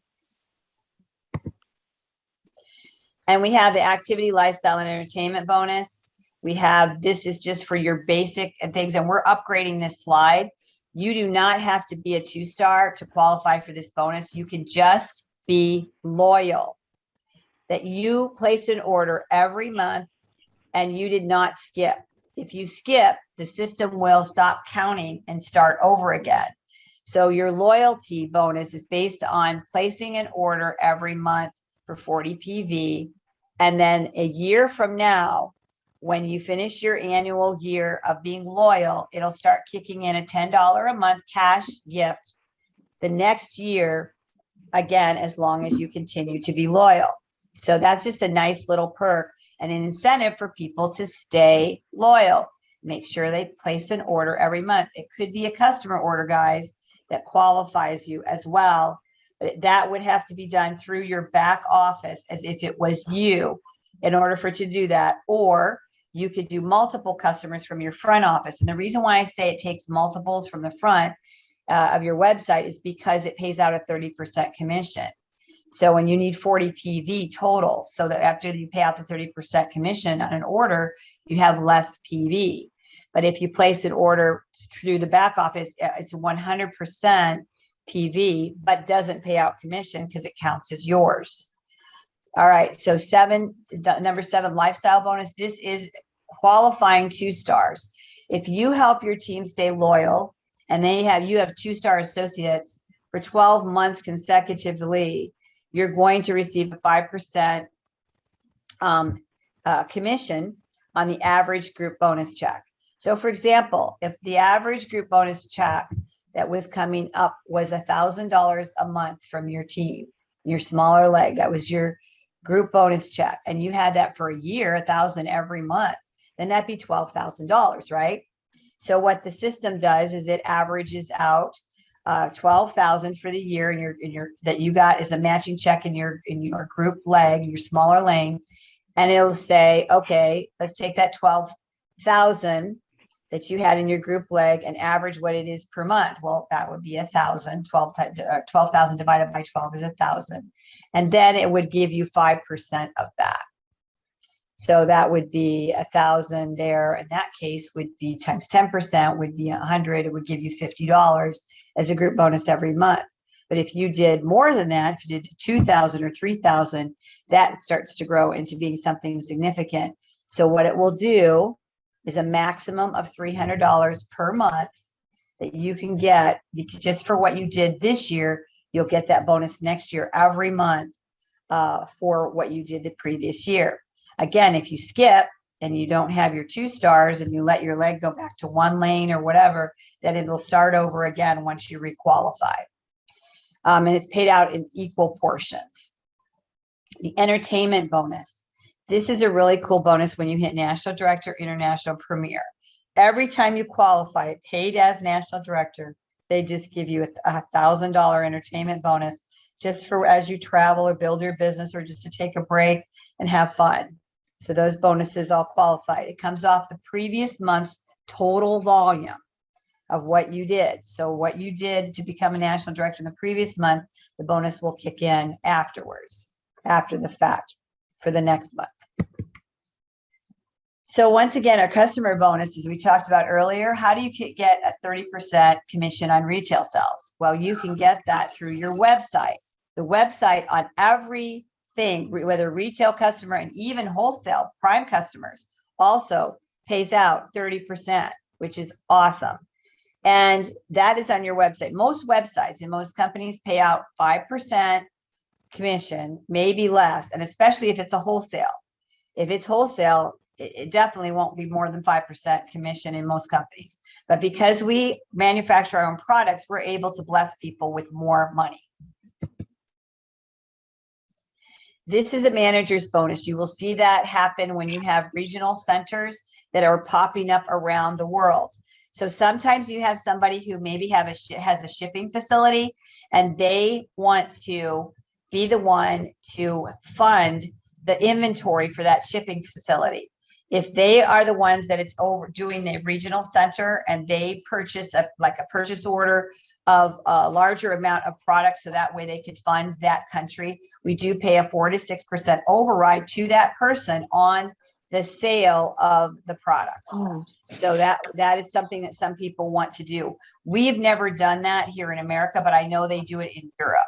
And we have the activity, lifestyle, and entertainment bonus. We have, this is just for your basic things, and we're upgrading this slide. You do not have to be a 2-star to qualify for this bonus. You can just be loyal, that you place an order every month and you did not skip. If you skip, the system will stop counting and start over again. So your loyalty bonus is based on placing an order every month for 40 PV. And then a year from now, when you finish your annual year of being loyal, it'll start kicking in a $10 a month cash gift the next year, again, as long as you continue to be loyal. So that's just a nice little perk and an incentive for people to stay loyal. Make sure they place an order every month. It could be a customer order, guys, that qualifies you as well. But that would have to be done through your back office as if it was you in order for it to do that. Or you could do multiple customers from your front office. And the reason why I say it takes multiples from the front of your website is because it pays out a 30% commission. So when you need 40 PV total, so that after you pay out the 30% commission on an order, you have less PV. But if you place an order through the back office, it's 100% PV, but doesn't pay out commission because it counts as yours. All right, so number 7, lifestyle bonus. This is qualifying 2-stars. If you help your team stay loyal and you have 2-star associates for 12 months consecutively, you're going to receive a 5% commission on the average group bonus check. So for example, if the average group bonus check that was coming up was $1,000 a month from your team, your smaller leg, that was your group bonus check, and you had that for a year, $1,000 every month, then that'd be $12,000, right? So what the system does is it averages out $12,000 for the year, and that you got is a matching check in your group leg, your smaller lane, And it'll say, okay, let's take that 12,000 that you had in your group leg and average what it is per month. Well, that would be 1,000. 12,000 divided by 12 is 1,000. And then it would give you 5% of that. So that would be 1,000 there. In that case would be times 10% would be 100. It would give you $50 as a group bonus every month. But if you did more than that, if you did 2,000 or 3,000, that starts to grow into being something significant. So what it will do is a maximum of $300 per month that you can get just for what you did this year. You'll get that bonus next year every month for what you did the previous year. Again, if you skip and you don't have your 2 stars and you let your leg go back to 1 lane or whatever, then it'll start over again once you requalify. And it's paid out in equal portions. The entertainment bonus. This is a really cool bonus when you hit National Director, International Premier. Every time you qualify, paid as National Director, they just give you a $1,000 entertainment bonus just for as you travel or build your business or just to take a break and have fun. So those bonuses all qualified. It comes off the previous month's total volume of what you did. So what you did to become a national director in the previous month, the bonus will kick in afterwards, after the fact, for the next month. So once again, our customer bonus, as we talked about earlier, how do you get a 30% commission on retail sales? Well, you can get that through your website. The website on everything, whether retail customer and even wholesale prime customers, also pays out 30%, which is awesome. And that is on your website. Most websites and most companies pay out 5% commission, maybe less, and especially if it's a wholesale. If it's wholesale, it definitely won't be more than 5% commission in most companies. But because we manufacture our own products, we're able to bless people with more money. This is a manager's bonus. You will see that happen when you have regional centers that are popping up around the world. So sometimes you have somebody who maybe has a shipping facility and they want to be the one to fund the inventory for that shipping facility. If they are the ones that it's over doing the regional center and they purchase a purchase order of a larger amount of products so that way they could fund that country, we do pay a 4 to 6% override to that person on the sale of the products. So that is something that some people want to do. We've never done that here in America, but I know they do it in Europe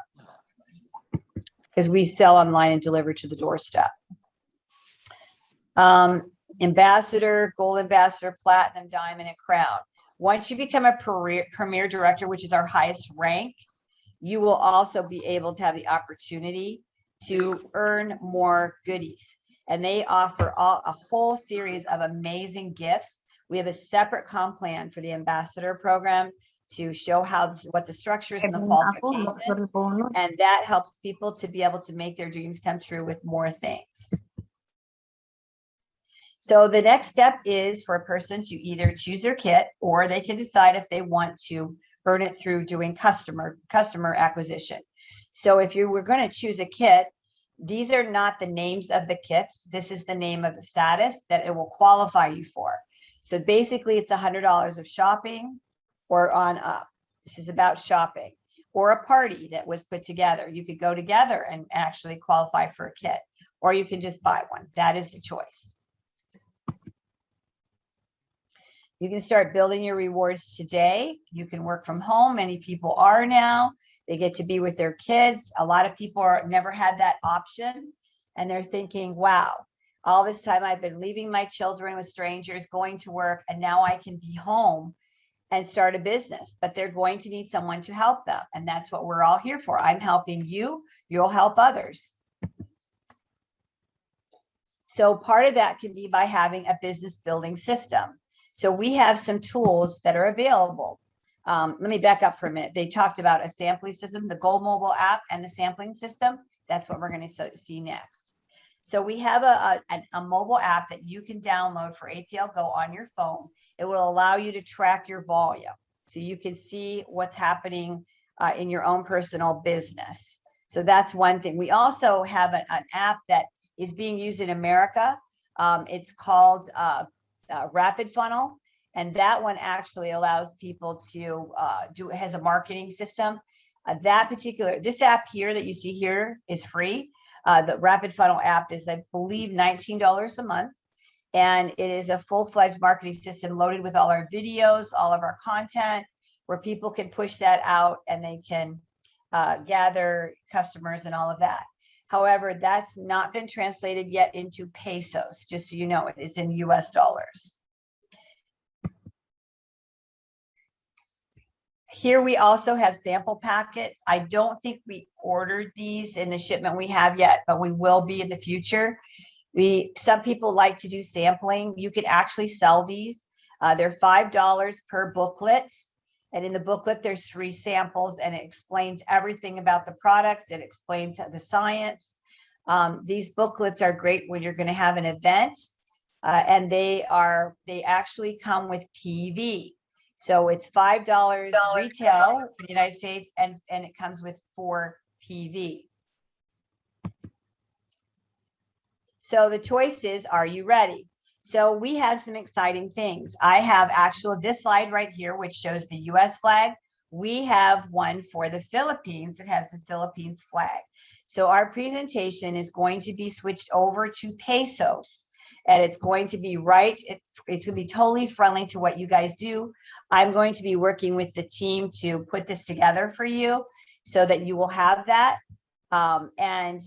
because we sell online and deliver to the doorstep. Ambassador, gold ambassador, platinum, diamond, and crown. Once you become a premier director, which is our highest rank, you will also be able to have the opportunity to earn more goodies. And they offer a whole series of amazing gifts. We have a separate comp plan for the ambassador program to show what the structures and the qualifications, and that helps people to be able to make their dreams come true with more things. So the next step is for a person to either choose their kit, or they can decide if they want to earn it through doing customer acquisition. So if you were going to choose a kit, these are not the names of the kits. This is the name of the status that it will qualify you for. So basically it's $100 of shopping or on up. This is about shopping, or a party that was put together. You could go together and actually qualify for a kit, or you can just buy one. That is the choice. You can start building your rewards today. You can work from home. Many people are now. They get to be with their kids. A lot of people never had that option. And they're thinking, wow, all this time I've been leaving my children with strangers, going to work, and now I can be home and start a business. But they're going to need someone to help them. And that's what we're all here for. I'm helping you. You'll help others. So part of that can be by having a business building system. So we have some tools that are available. Let me back up for a minute. They talked about a sampling system, the Gold mobile app, and the sampling system. That's what we're going to see next. So we have a mobile app that you can download for APLGO on your phone. It will allow you to track your volume, so you can see what's happening in your own personal business. So that's one thing. We also have an app that is being used in America. It's called Rapid Funnel. And that one actually allows people to has a marketing system. This app here that you see here is free. The Rapid Funnel app is, I believe, $19 a month. And it is a full-fledged marketing system loaded with all our videos, all of our content, where people can push that out and they can gather customers and all of that. However, that's not been translated yet into pesos, just so you know, it is in US dollars. Here we also have sample packets. I don't think we ordered these in the shipment we have yet, but we will be in the future. Some people like to do sampling. You could actually sell these. They're $5 per booklet. And in the booklet, there's 3 samples and it explains everything about the products. It explains the science. These booklets are great when you're going to have an event. And they actually come with PV. So it's $5 retail in the United States, and it comes with 4 PV. So the choice is, are you ready? So we have some exciting things. I have this slide right here, which shows the US flag. We have one for the Philippines. It has the Philippines flag. So our presentation is going to be switched over to pesos. And it's going to be it's going to be totally friendly to what you guys do. I'm going to be working with the team to put this together for you so that you will have that. And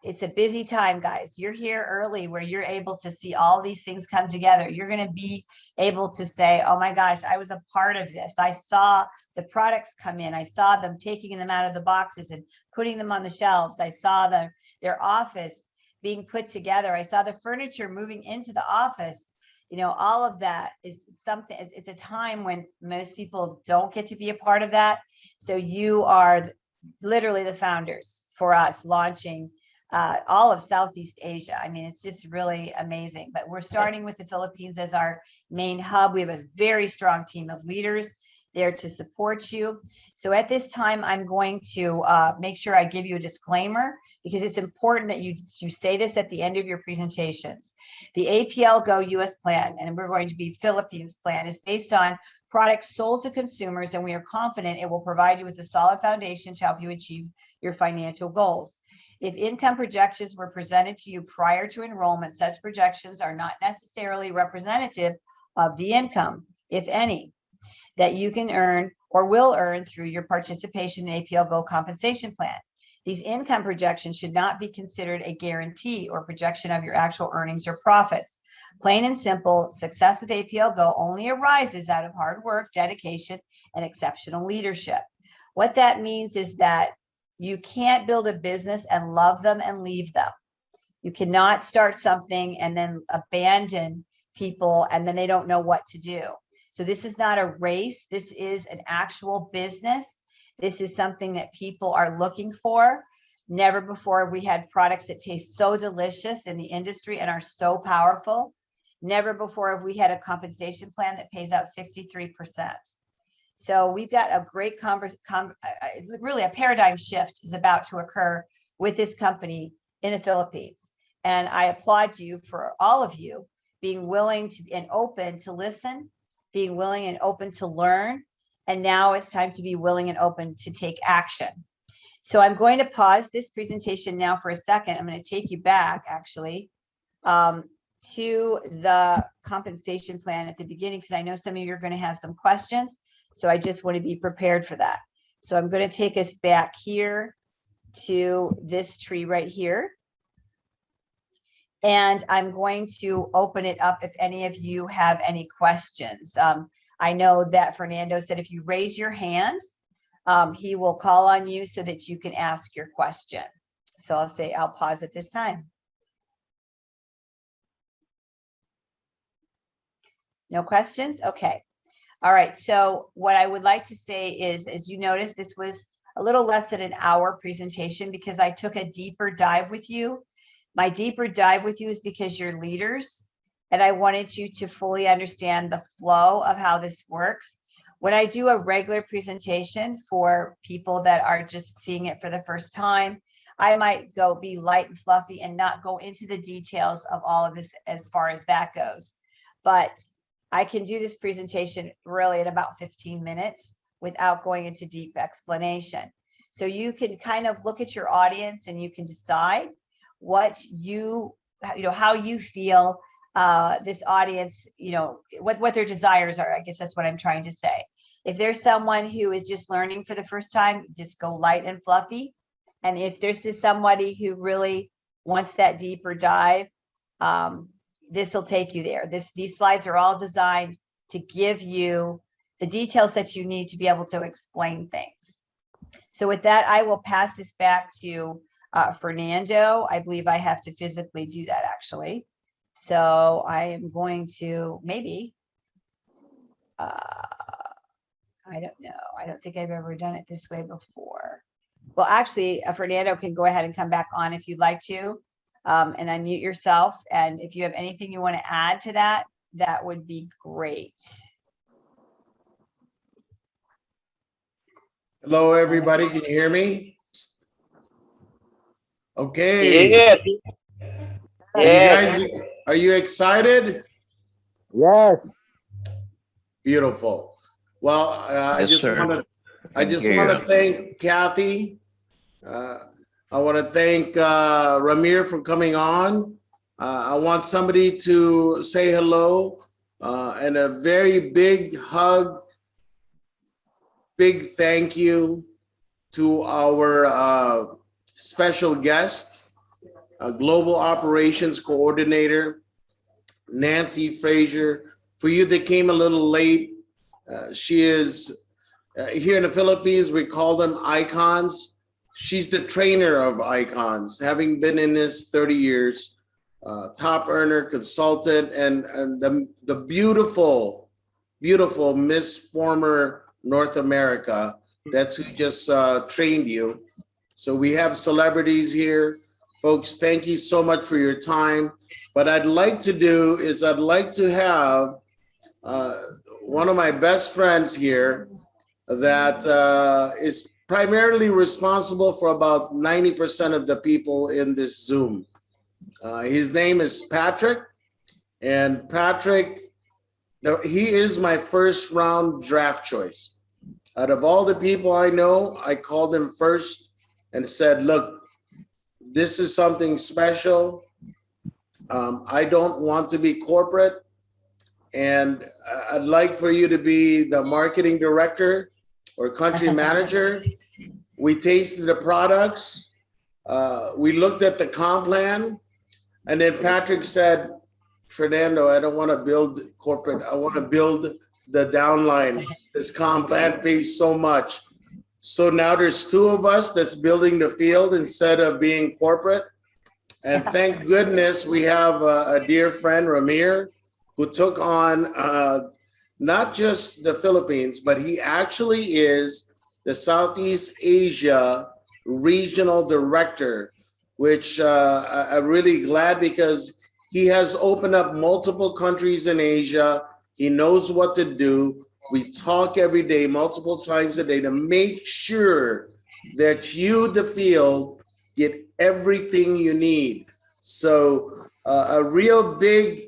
it's a busy time, guys. You're here early where you're able to see all these things come together. You're going to be able to say, oh my gosh, I was a part of this. I saw the products come in. I saw them taking them out of the boxes and putting them on the shelves. I saw their office being put together. I saw the furniture moving into the office. You know, all of that is something, it's a time when most people don't get to be a part of that. So you are literally the founders for us launching all of Southeast Asia. I mean, it's just really amazing. But we're starting with the Philippines as our main hub. We have a very strong team of leaders there to support you. So at this time, I'm going to make sure I give you a disclaimer, because it's important that you say this at the end of your presentations. The APLGO US plan, and we're going to be Philippines plan, is based on products sold to consumers, and we are confident it will provide you with a solid foundation to help you achieve your financial goals. If income projections were presented to you prior to enrollment, such projections are not necessarily representative of the income, if any, that you can earn or will earn through your participation in APLGO compensation plan. These income projections should not be considered a guarantee or projection of your actual earnings or profits. Plain and simple, success with APLGO only arises out of hard work, dedication, and exceptional leadership. What that means is that you can't build a business and love them and leave them. You cannot start something and then abandon people and then they don't know what to do. So this is not a race. This is an actual business. This is something that people are looking for. Never before have we had products that taste so delicious in the industry and are so powerful. Never before have we had a compensation plan that pays out 63%. So we've got a great really a paradigm shift is about to occur with this company in the Philippines. And I applaud you for all of you being willing to and open to listen, being willing and open to learn. And now it's time to be willing and open to take action. So I'm going to pause this presentation now for a second. I'm going to take you back actually to the compensation plan at the beginning, because I know some of you are going to have some questions. So I just want to be prepared for that. So I'm going to take us back here to this tree right here. And I'm going to open it up if any of you have any questions. I know that Fernando said if you raise your hand, he will call on you so that you can ask your question. So I'll pause at this time. No questions? Okay. All right. So what I would like to say is, as you notice, this was a little less than an hour presentation because I took a deeper dive with you. My deeper dive with you is because you're leaders, and I wanted you to fully understand the flow of how this works. When I do a regular presentation for people that are just seeing it for the first time, I might go be light and fluffy and not go into the details of all of this as far as that goes. But I can do this presentation really in about 15 minutes without going into deep explanation. So you can kind of look at your audience and you can decide what how you feel this audience, what their desires are. I guess that's what I'm trying to say. If there's someone who is just learning for the first time, just go light and fluffy. And if this is somebody who really wants that deeper dive, this will take you there. These slides are all designed to give you the details that you need to be able to explain things. So with that, I will pass this back to Fernando. I believe I have to physically do that actually. So I am going to maybe, I don't know. I don't think I've ever done it this way before. Well, actually, Fernando can go ahead and come back on if you'd like to, and unmute yourself. And if you have anything you want to add to that, that would be great. Hello, everybody. Can you hear me? Okay. Yes. Are you excited? Yes. Beautiful. Well, I just want to thank Kathy. I want to thank Ramir for coming on. I want somebody to say hello and a very big hug, big thank you to our special guest, Global Operations Coordinator, Nancy Frazier. For you that came a little late, she is here in the Philippines, we call them icons. She's the trainer of icons, having been in this 30 years, top earner, consultant, and the beautiful, beautiful Miss Former North America. That's who just trained you. So we have celebrities here. Folks, thank you so much for your time. What I'd like to do is I'd like to have one of my best friends here that is primarily responsible for about 90% of the people in this Zoom. His name is Patrick, and Patrick, he is my first round draft choice. Out of all the people I know, I called him first and said, look, this is something special. I don't want to be corporate. And I'd like for you to be the marketing director or country manager. We tasted the products. We looked at the comp plan. And then Patrick said, Fernando, I don't want to build corporate. I want to build the downline. This comp plan pays so much. So now there's two of us that's building the field instead of being corporate. And thank goodness we have a dear friend, Ramir, who took on not just the Philippines, but he actually is the Southeast Asia Regional Director, which I'm really glad because he has opened up multiple countries in Asia. He knows what to do. We talk every day, multiple times a day, to make sure that you, the field, get everything you need. So a real big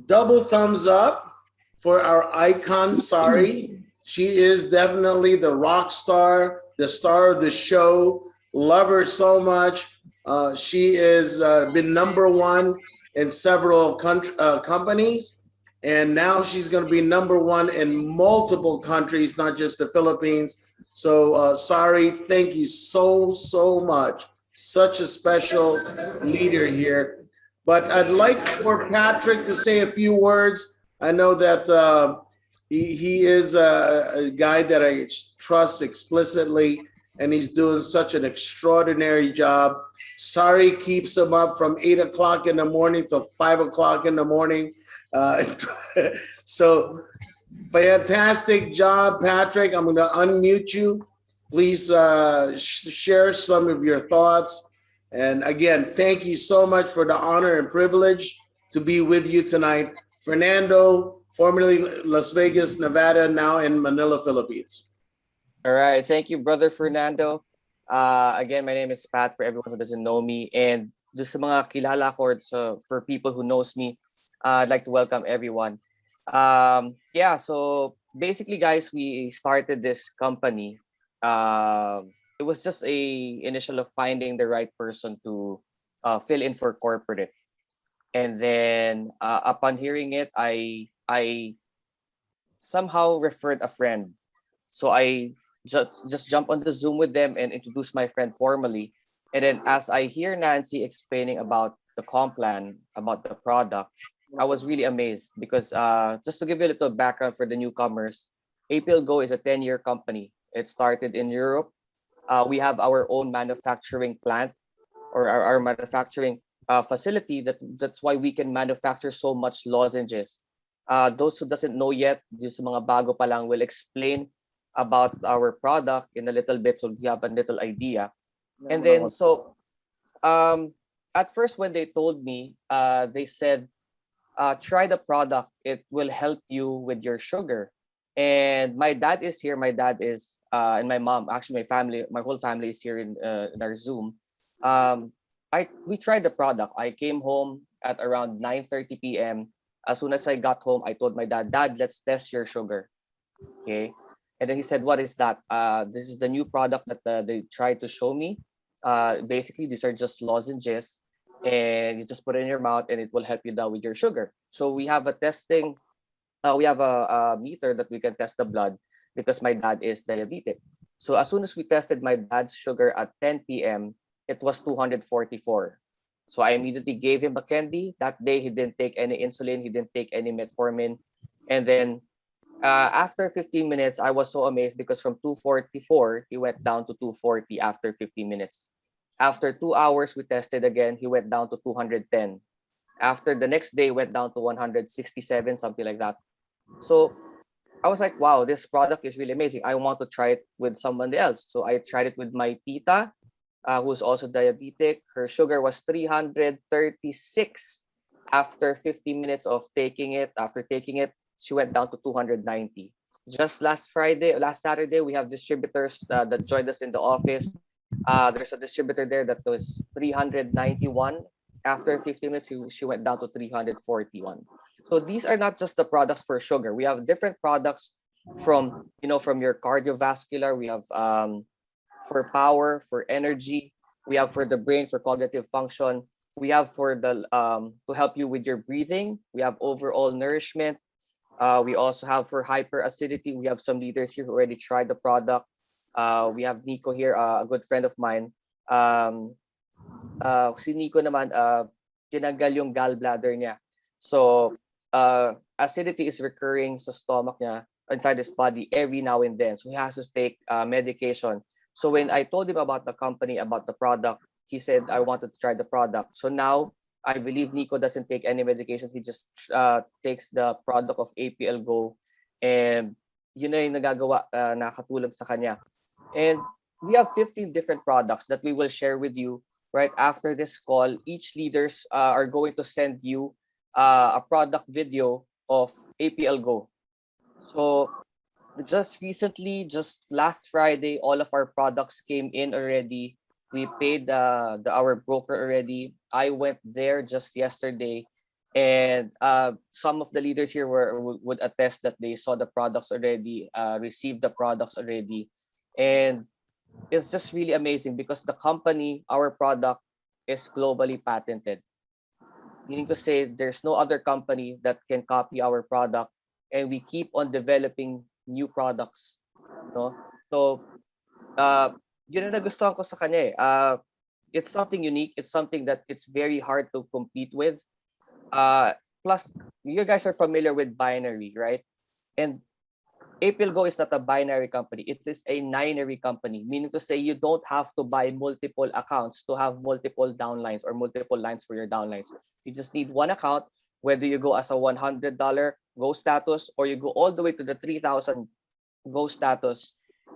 double thumbs up for our icon, Sari. She is definitely the rock star, the star of the show. Love her so much. She is been #1 in several companies. And now she's going to be #1 in multiple countries, not just the Philippines. So, Sari, thank you so, so much. Such a special leader here. But I'd like for Patrick to say a few words. I know that he is a guy that I trust explicitly, and he's doing such an extraordinary job. Sari keeps him up from 8 o'clock in the morning till 5 o'clock in the morning. So fantastic job, Patrick. I'm going to unmute you. Please share some of your thoughts. And again, thank you so much for the honor and privilege to be with you tonight. Fernando, formerly Las Vegas, Nevada, now in Manila, Philippines. All right. Thank you, Brother Fernando. Again, my name is Pat for everyone who doesn't know me. And just sa mga kilala ko, so for people who knows me, I'd like to welcome everyone. Yeah, so basically, guys, we started this company. It was just a initial of finding the right person to fill in for corporate. And then upon hearing it, I somehow referred a friend. So I just jump on the Zoom with them and introduce my friend formally. And then as I hear Nancy explaining about the comp plan, about the product, I was really amazed because just to give you a little background for the newcomers, APLGO is a 10-year company. It started in Europe. We have our own manufacturing plant or our manufacturing facility. That's why we can manufacture so much lozenges. Those who doesn't know yet, yung sa mga bago pa lang, will explain about our product in a little bit so we have a little idea. And then so at first when they told me, they said, try the product, it will help you with your sugar. And my dad is here, my dad is and my mom, actually my whole family is here in our Zoom. We tried the product. I came home at around 9:30 p.m. As soon as I got home, I told my dad, Dad, let's test your sugar. Okay. And then he said, what is that? This is the new product that they tried to show me. Basically, these are just lozenges and you just put it in your mouth and it will help you down with your sugar. So we have a testing, we have a meter that we can test the blood because my dad is diabetic. So as soon as we tested my dad's sugar at 10 p.m., it was 244. So I immediately gave him a candy. That day, he didn't take any insulin. He didn't take any metformin. And then after 15 minutes, I was so amazed because from 244, he went down to 240 after 15 minutes. After 2 hours, we tested again. He went down to 210. After the next day, went down to 167, something like that. So I was like, wow, this product is really amazing. I want to try it with someone else. So I tried it with my tita, who's also diabetic. Her sugar was 336 after 50 minutes of taking it. After taking it, she went down to 290. Just last Saturday, we have distributors that joined us in the office. There's a distributor there that was 391. After 50 minutes, she went down to 341. So these are not just the products for sugar. We have different products from your cardiovascular. We have for power, for energy. We have for the brain, for cognitive function. We have for the to help you with your breathing. We have overall nourishment. We also have for hyperacidity. We have some leaders here who already tried the product. We have Nico here, a good friend of mine. Si Nico naman, tinanggal yung gallbladder niya. So, acidity is recurring sa stomach niya, inside his body every now and then. So, he has to take medication. So, when I told him about the company, about the product, he said, I wanted to try the product. So, now, I believe Nico doesn't take any medications. He just takes the product of APLGO and yun na yung nagagawa, nakatulong sa kanya. And we have 15 different products that we will share with you right after this call. Each leaders are going to send you a product video of APLGO. So just recently, just last Friday, all of our products came in already. We paid our broker already. I went there just yesterday, and some of the leaders here would attest that they saw the products already, received the products already, and it's just really amazing because the company, our product, is globally patented. Meaning to say, there's no other company that can copy our product, and we keep on developing new products. No, so yun ang nagustuhan ko sa kanya. It's something unique. It's something that it's very hard to compete with. Plus, you guys are familiar with binary, right? And APLGO is not a binary company. It is a ninary company, meaning to say you don't have to buy multiple accounts to have multiple downlines or multiple lines for your downlines. You just need one account, whether you go as a $100 Go status or you go all the way to the 3,000 Go status,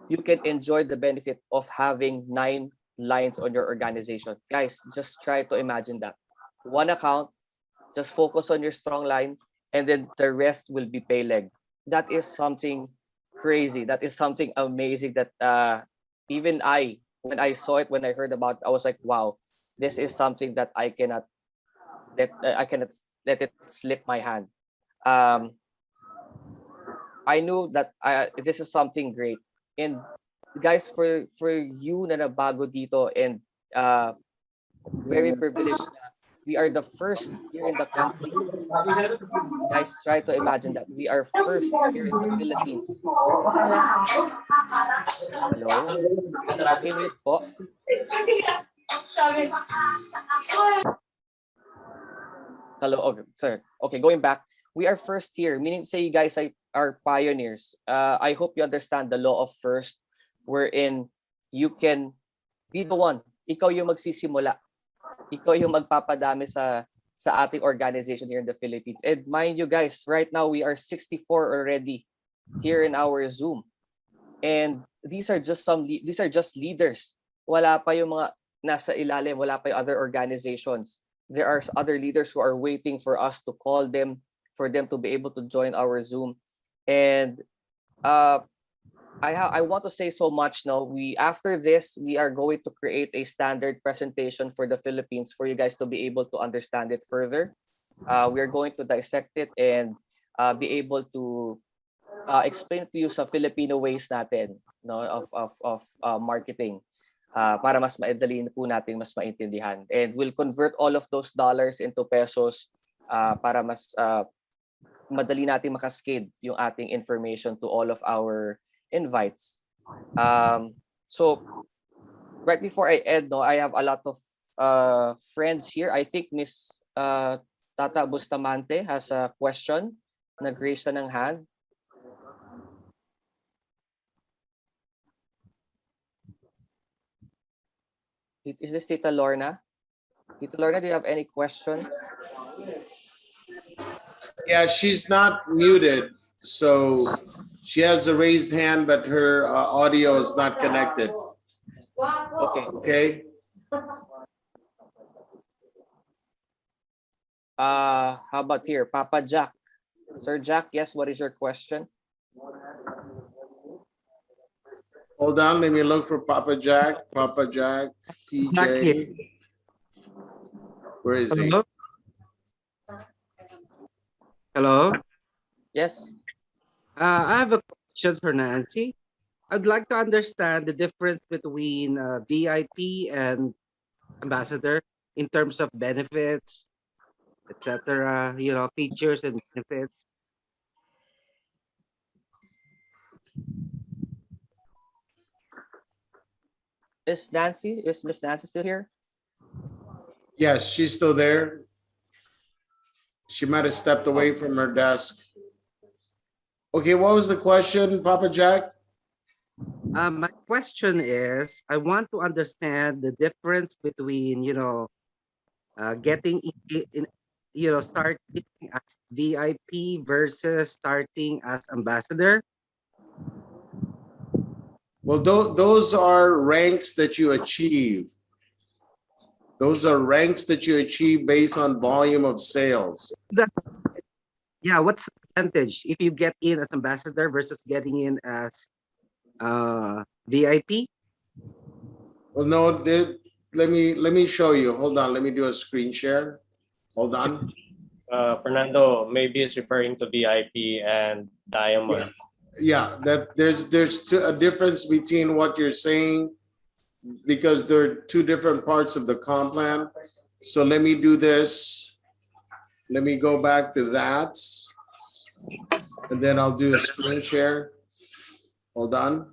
you can enjoy the benefit of having 9 lines on your organization. Guys, just try to imagine that. One account, just focus on your strong line, and then the rest will be pay leg. That is something crazy. That is something amazing that even I when I saw it, when I heard about it, I was like, wow, this is something that I cannot let it slip my hand. Um, I knew that this is something great. And guys, for you na nabago dito and very privileged na we are the first here in the country. Guys, try to imagine that we are first here in the Philippines. Hello? Pakimute po. Hello, okay, sir. Okay, going back. We are first here, meaning say you guys are pioneers. I hope you understand the law of first, wherein you can be the one. Ikaw yung magsisimula. Ikaw yung magpapadami sa ating organization here in the Philippines. And mind you guys, right now we are 64 already here in our Zoom. And these are just leaders. Wala pa yung mga nasa ilalim, wala pa yung other organizations. There are other leaders who are waiting for us to call them, for them to be able to join our Zoom. And I want to say so much now. After this, we are going to create a standard presentation for the Philippines for you guys to be able to understand it further. We are going to dissect it and be able to explain to you sa Filipino ways natin, no, of marketing. Para mas maidali po natin, mas maintindihan. And we'll convert all of those dollars into pesos para mas madali natin makascade yung ating information to all of our invites. So right before I end, no, I have a lot of friends here. I think Miss Tata Bustamante has a question. Nag-raise ng hand. Is this Tita Lorna? Tita Lorna, do you have any questions? Yeah, she's not muted, so she has a raised hand, but her audio is not connected. Okay. Okay. How about here, Papa Jack? Sir Jack, yes, what is your question? Hold on, let me look for Papa Jack. Papa Jack, Jack here. PJ. Where is he? Hello? Hello? Yes. I have a question for Nancy. I'd like to understand the difference between VIP and ambassador in terms of benefits, etc., features and benefits. Is Miss Nancy still here? Yes, she's still there. She might have stepped away from her desk. Okay, what was the question, Papa Jack? My question is, I want to understand the difference between, getting starting as VIP versus starting as ambassador. Well, those are ranks that you achieve. Those are ranks that you achieve based on volume of sales. Yeah, what's the percentage if you get in as ambassador versus getting in as VIP? Well, no, let me show you. Hold on, let me do a screen share. Hold on. Fernando maybe is referring to VIP and Diamond. Yeah, that there's a difference between what you're saying because they're two different parts of the comp plan. So let me do this. Let me go back to that. And then I'll do a screen share. Hold on.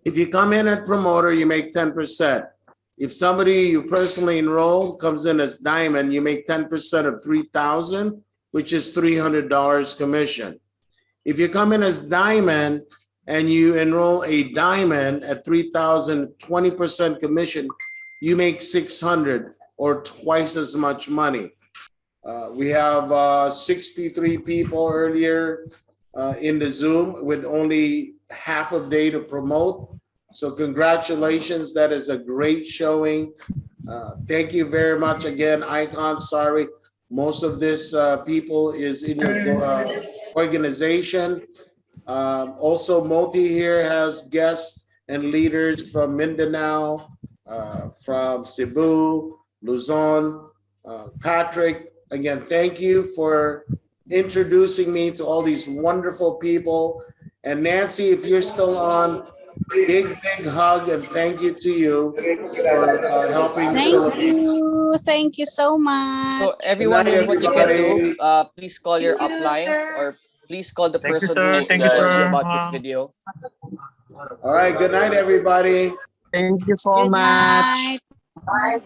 If you come in at promoter, you make 10%. If somebody you personally enroll comes in as diamond, you make 10% of 3,000, which is $300 commission. If you come in as diamond and you enroll a diamond at 3,000, 20% commission, you make 600 or twice as much money. We have 63 people earlier in the Zoom with only half a day to promote. So congratulations, that is a great showing. Thank you very much again, Icon. Sorry, most of this people is in your organization. Also, Moti here has guests and leaders from Mindanao, from Cebu, Luzon. Patrick, again, thank you for introducing me to all these wonderful people. And Nancy, if you're still on, big hug and thank you to you for helping the Philippines. Thank you so much. So everyone, Good night, here's what you can do. everybody. Please call your Thank you, uplines, sir. or please call the Thank you, person sir. who Thank you, informed you sir. about this video. All right, good night, everybody. Thank you so Good much. night.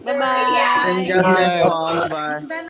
Bye-bye. And God bless Bye. all. Bye.